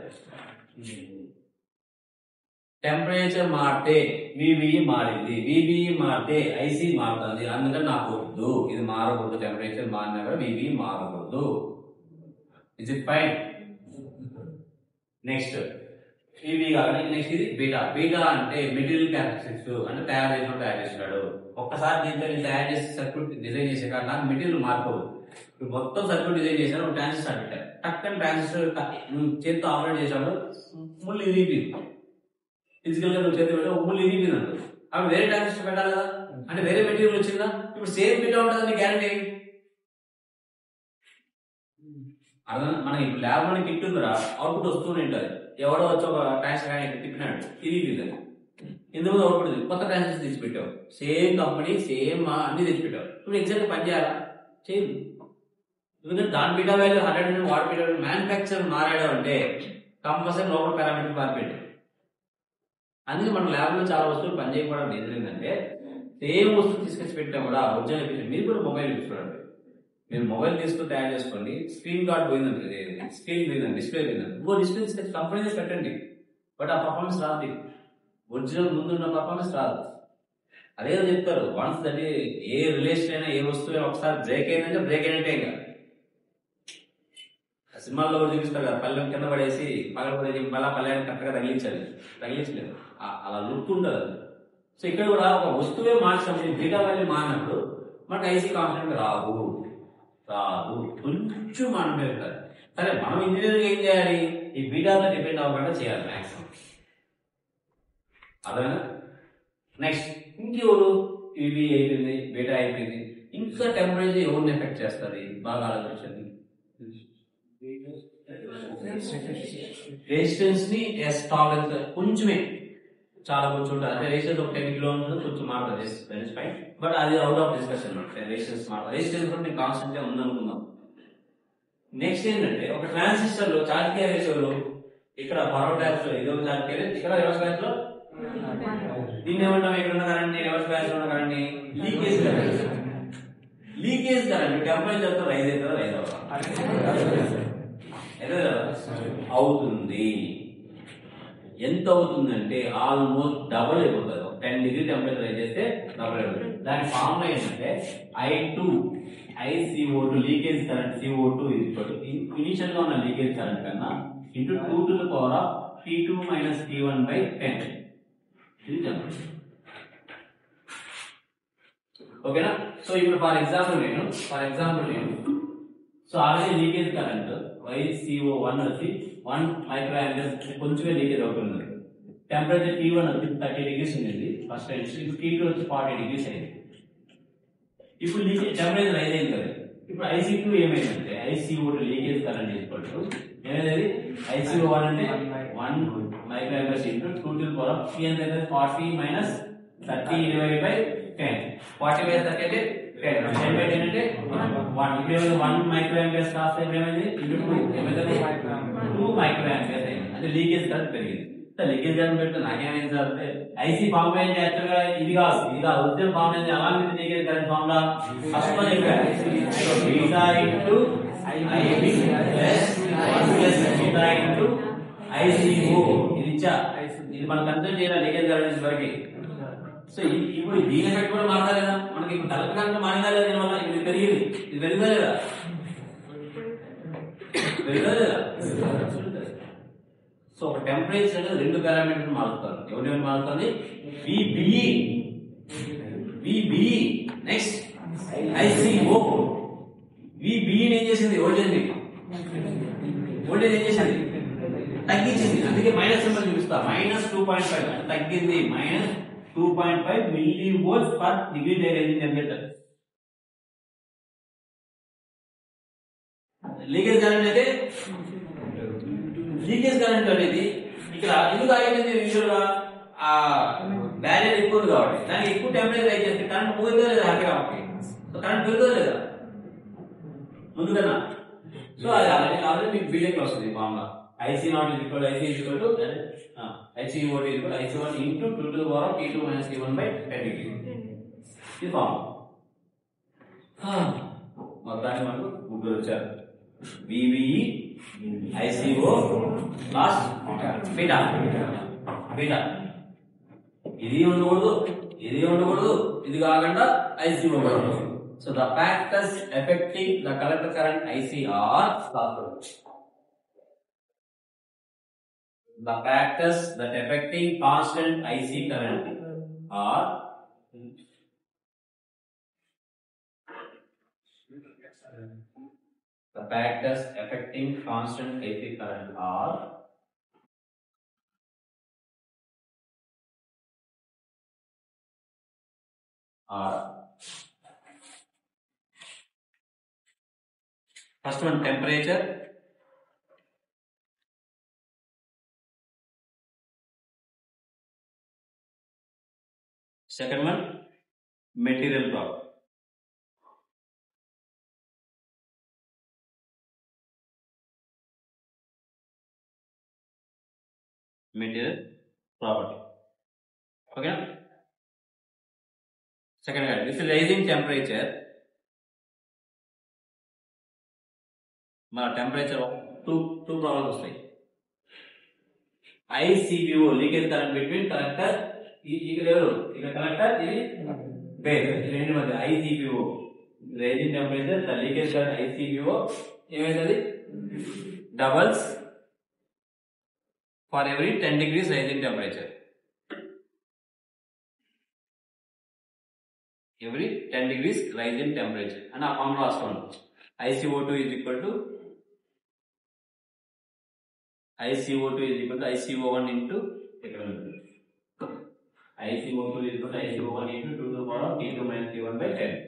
Speaker 1: టెంపరేచర్ మారితే వివిఈ మారింది, వివిఈ మారితే ఐసీ మారుతుంది. అందుకని నాకు వద్దు, ఇది మారకూడదు. టెంపరేచర్ మారినా కూడా వివిఈ మారకూడదు. Is it fine? Next VV కావాలి. నెక్స్ట్ ఇది బీటా. బీటా అంటే మెటీరియల్ క్యారెక్టరిస్టిక్స్, అంటే తయారు చేసినాడు. ఒక్కసారి దీంట్లో నేను తయారు చేసి సర్క్యూట్ డిజైన్ చేసే కాదు, నాకు మెటీరియల్ మార్పుడు. ఇప్పుడు మొత్తం సర్క్యూట్ డిజైన్ చేశాను, ఒక ట్రాన్సిస్టర్ పెట్టాను. టక్కని ట్రాన్సిస్టర్ నువ్వు చేతితో ఆపరేట్ చేసాడు, ముళ్ళు ఇరిగిపోయింది. ఫిజికల్ గా నువ్వు చేతి పెట్టా ముళ్ళు ఇరిగిపోయింది అంటారు. అప్పుడు వేరే ట్రాన్సిస్టర్ పెట్టాలి కదా, అంటే వేరే మెటీరియల్ వచ్చిందా? ఇప్పుడు సేమ్ బీటా ఉంటుందని గ్యారంటీ. అర్థం? మనకి ఇప్పుడు ల్యాబ్ లోని కిట్ ఉందిరా, అవుట్పుట్ వస్తూనే ఉంటుంది. ఎవడో వచ్చి ఒక ట్రాన్సిస్టర్ తిప్పినాడు, ఇరిగిపోయింది. ఎందుకు అవుట్పుట్ కొత్త ట్రాన్సిస్టర్ తెచ్చిపెట్టావు, సేమ్ కంపెనీ సేమ్ అన్ని తెచ్చిపెట్టావు. ఇప్పుడు ఎగ్జాక్ట్ పని చేయాలా? చేయదు. ఎందుకంటే దాని బీటా వాల్యూ 100 వాడి బీటా మ్యానుఫ్యాక్చర్ మారాడు అంటే కంపల్సరీ లోపల పారామీటర్ మార్పెట్టు. అందుకే మన ల్యాబ్ లో చాలా వస్తువులు పని చేయకపోవడం రీజన్ ఏంటంటే సేమ్ వస్తువు తీసుకొచ్చి పెట్టినా కూడా ఒరిజినల్ ఎఫిషియెంట్. మీరు కూడా మొబైల్ యూజ్ చూడండి, మీరు మొబైల్ తీసుకుని తయారు చేసుకోండి, స్క్రీన్ గార్డ్ పోయిందండి, స్క్రీన్ పోయిందండి, డిస్ప్లే పోయిందండి, ఇంకో డిస్ప్లే తీసుకొచ్చి కంపెనీ పెట్టండి, బట్ ఆ పర్ఫార్మెన్స్ రాదు. ఒరిజినల్ ముందున్న పర్ఫార్మెన్స్ రాదు. అదే చెప్తారు, వన్స్ దట్ ఏ రిలేషన్ అయినా ఏ వస్తువు ఒకసారి బ్రేక్ అయిందంటే బ్రేక్ అయినట్టే. ఇంకా సినిమాల్లో కూడా చూపిస్తారు కదా, పల్లెం కింద పడేసి పగలపడేసి మళ్ళీ పల్లెని కరెక్ట్గా తగిలించలేదు, అలా లుక్ ఉండదు. సో ఇక్కడ కూడా ఒక వస్తువే మార్చినప్పుడు బీటా వాల్యూ మారినప్పుడు మనకు ఐసీ కాన్స్టెంట్ రాదు, కొంచెం మనం పెరుగుతుంది. సరే, మనం ఇంజనీరింగ్ ఏం చేయాలి, ఈ బీటాతో డిపెండ్ అవ్వకుండా చేయాలి మ్యాక్సిమం. అర్థమైనా? నెక్స్ట్ ఇంకెవరు, ఇవి అయిపోయింది, బీటా అయిపోయింది, ఇంకా టెంపరేచర్ ఎవరిని ఎఫెక్ట్ చేస్తుంది బాగా ఆలోచించండి. రెసిస్టెన్స్ ని టాలరెన్స్ కొంచెమే, చాలా కొంచెం ఉంటుంది. అంటే రెసిస్టెన్స్ ఒక 10 కిలో ఉంటుంది, కొంచెం మారుతుంది, బట్ అది అవుట్ ఆఫ్ డిస్కషన్. రెసిస్టెన్స్ మారుతుంది, రెసిస్టెన్స్ కూడా మీకు కాన్స్టెంట్ గా ఉందనుకుందాం. నెక్స్ట్ ఏంటంటే, ఒక ట్రాన్సిస్టర్ లో చార్జ్ క్యారియర్స్ ఇక్కడ ఫార్వర్డ్ బ్యాచ్ లో ఇది చార్జ్ క్యారియర్, ఇక్కడ రివర్స్ బ్యాచ్ లో దీన్ని ఏమంటాం, ఇక్కడ ఉన్న కరెంట్ రివర్స్ బ్యాచ్ లో ఉన్న current leakage current. Leakage current temperature తో రైజ్ అవుతుందా రైజ్ అవుతుంది. ఎంత అవుతుందంటే ఆల్మోస్ట్ డబుల్ అయిపోతుంది. 10 డిగ్రీ టెంపరేచర్ రైజ్ చేస్తే డబుల్ అయిపోతుంది. దాని ఫార్ములా ఏంటంటే ICO2 leakage current CO2 initial గా ఉన్న లీకేజ్ కరెంట్ కన్నా into 2 to the power of T2 minus T1 by 10. ఇది టెంపరేచర్. ఓకేనా? సో ఇప్పుడు ఫర్ ఎగ్జాంపుల్ నేను so already leakage current YCO1 వచ్చి 1 మైక్రో ఆంపియర్స్, కొంచెమే లీకేజ్ అవుతుంది. టెంపరేచర్ T1 వచ్చి 30 డిగ్రీస్ ఉంది ఫస్ట్ టైం, ఇప్పుడు T2 వచ్చి 40 డిగ్రీస్ అయింది. ఇప్పుడు టెంపరేచర్ రైజ్ అయింది కదా. ఇప్పుడు IC2 ఏమైందంటే ICO2 లీకేజ్ కరెంట్ ఏమైంది, ICO1 అంటే 1 micro amperes into 2 to the power of T అంటే 40 minus 30 divided by 10. 40 by 30 అంటే 10. 10 by 10 అంటే 1. ఇప్పుడు 1 మైక్రో ఆంపియర్స్ కాస్త ఏమైంది, ఇంటూ 2 ఏమైంది, 2 మైక్రో ఆంపియర్స్ అయింది. అంటే లీకేజ్ కరెంట్ పెరిగింది. లీకేజ్ కరెంట్ పెడితే నాకేమైంది సార్ అంటే ఐసీ ఫార్మ్ అయింది. యాక్చువల్ గా ఇది కాదు, ఒరిజినల్ ఫార్మ్ అయింది. అలా మీద లీకేజ్ కరెంట్ ఫార్ములా ఫస్ట్ లో చెప్పారు, beta into IB plus 1 plus beta into ICO. ఇది ఇచ్చా, ఇది మనం కన్సిడర్ చేయాలి లీకేజ్ కరెంట్ వరకు. సో ఇప్పుడు దీని ఎఫెక్ట్ కూడా మారదా లేదా, మనకి ఇప్పుడు కరెంట్ కరెంట్ మారిందా లేదా, దీనివల్ల ఇది పెరిగింది, ఇది పెరుగుదా లేదా, సో ఒక టెంపరేచర్ రెండు పారామీటర్లు మారుతారు. ఎవరు మారుతుంది, విబిఈ నెక్స్ట్ ఐసిఓ. విబిఈ ఏం చేసింది, వోల్టేజ్ ఏం చేసింది, తగ్గించింది. అందుకే మైనస్ సింబల్ చూపిస్తా, -2.5 తగ్గింది, -2.5 milli volts per degree temperature. Leakage current అయితే లీకేజ్ కరెంట్ అనేది ఇక్కడ ఎందుకు ఆగిపోయింది, యూజువల్ గా ఆ బ్యారియర్ ఎక్కువ కాబట్టి దానికి ఎక్కువ టెంపరేచర్ రైజ్ చేస్తే కరెంట్ పోయిందో లేదా, హ్యాపీగా సో కరెంట్ పెరుగుతుందో లేదా ముందుకన్నా. సో అది ఆల్రెడీ మీకు బిల్డింగ్ వస్తుంది formula, IC0 ICO1 into 2 to the power of T2 minus T1 by 10 degree. ఇది ఫార్ములా. మొత్తానికి మనకు ముగ్గురు వచ్చారు, విబిఈ ICO ప్లస్ బీటా. ఇది ఉండకూడదు, ఇది కాకుండా ICO కూడా ఉండదు. So the factors affecting the collector current IC are the factors that affecting constant IC current are the factors affecting constant IC current are first one temperature, second one material property. Okay. Second one, this is rising temperature. మన temperature two problems వస్తాయి. ICVO leakage current between collector ఇక్కడ ఎవరు ఇక్కడ collector ఇది base ఈ రెండు మధ్య ICVO rising temperature the leakage current ICVO ఏమైతుంది doubles for every 10 degrees rising temperature every 10 degrees rise in temperature and a formula రాసుకోండి ICO2 is equal to ICO1 into ICO2 is equal to ICO1 into 2 to the power of T2 minus T1 by 10.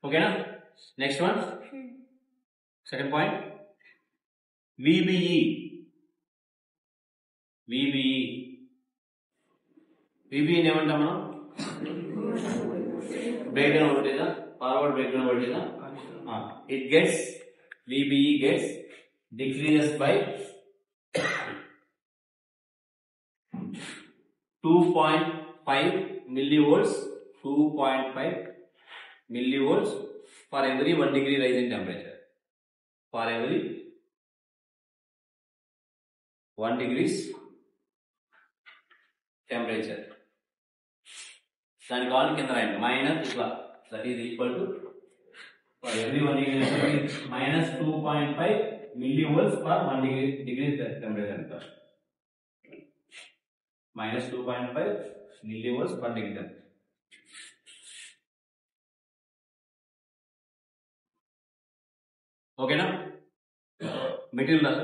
Speaker 1: Okay na? Next one. Second point. VBE ఏమంటాం మనం break down voltage forward break down voltage it gets VBE gets decreases by 2.5 millivolts for every 1 degree rise in temperature. For every 1 degrees temperature. దాని కావాలి కింద రాయండి minus ఇట్లా that is equal to for every 1 degree minus 2.5 millivolts per 1 degree temperature. Minus 2.5 millivolts per degree temperature. ఓకేనా material రాదు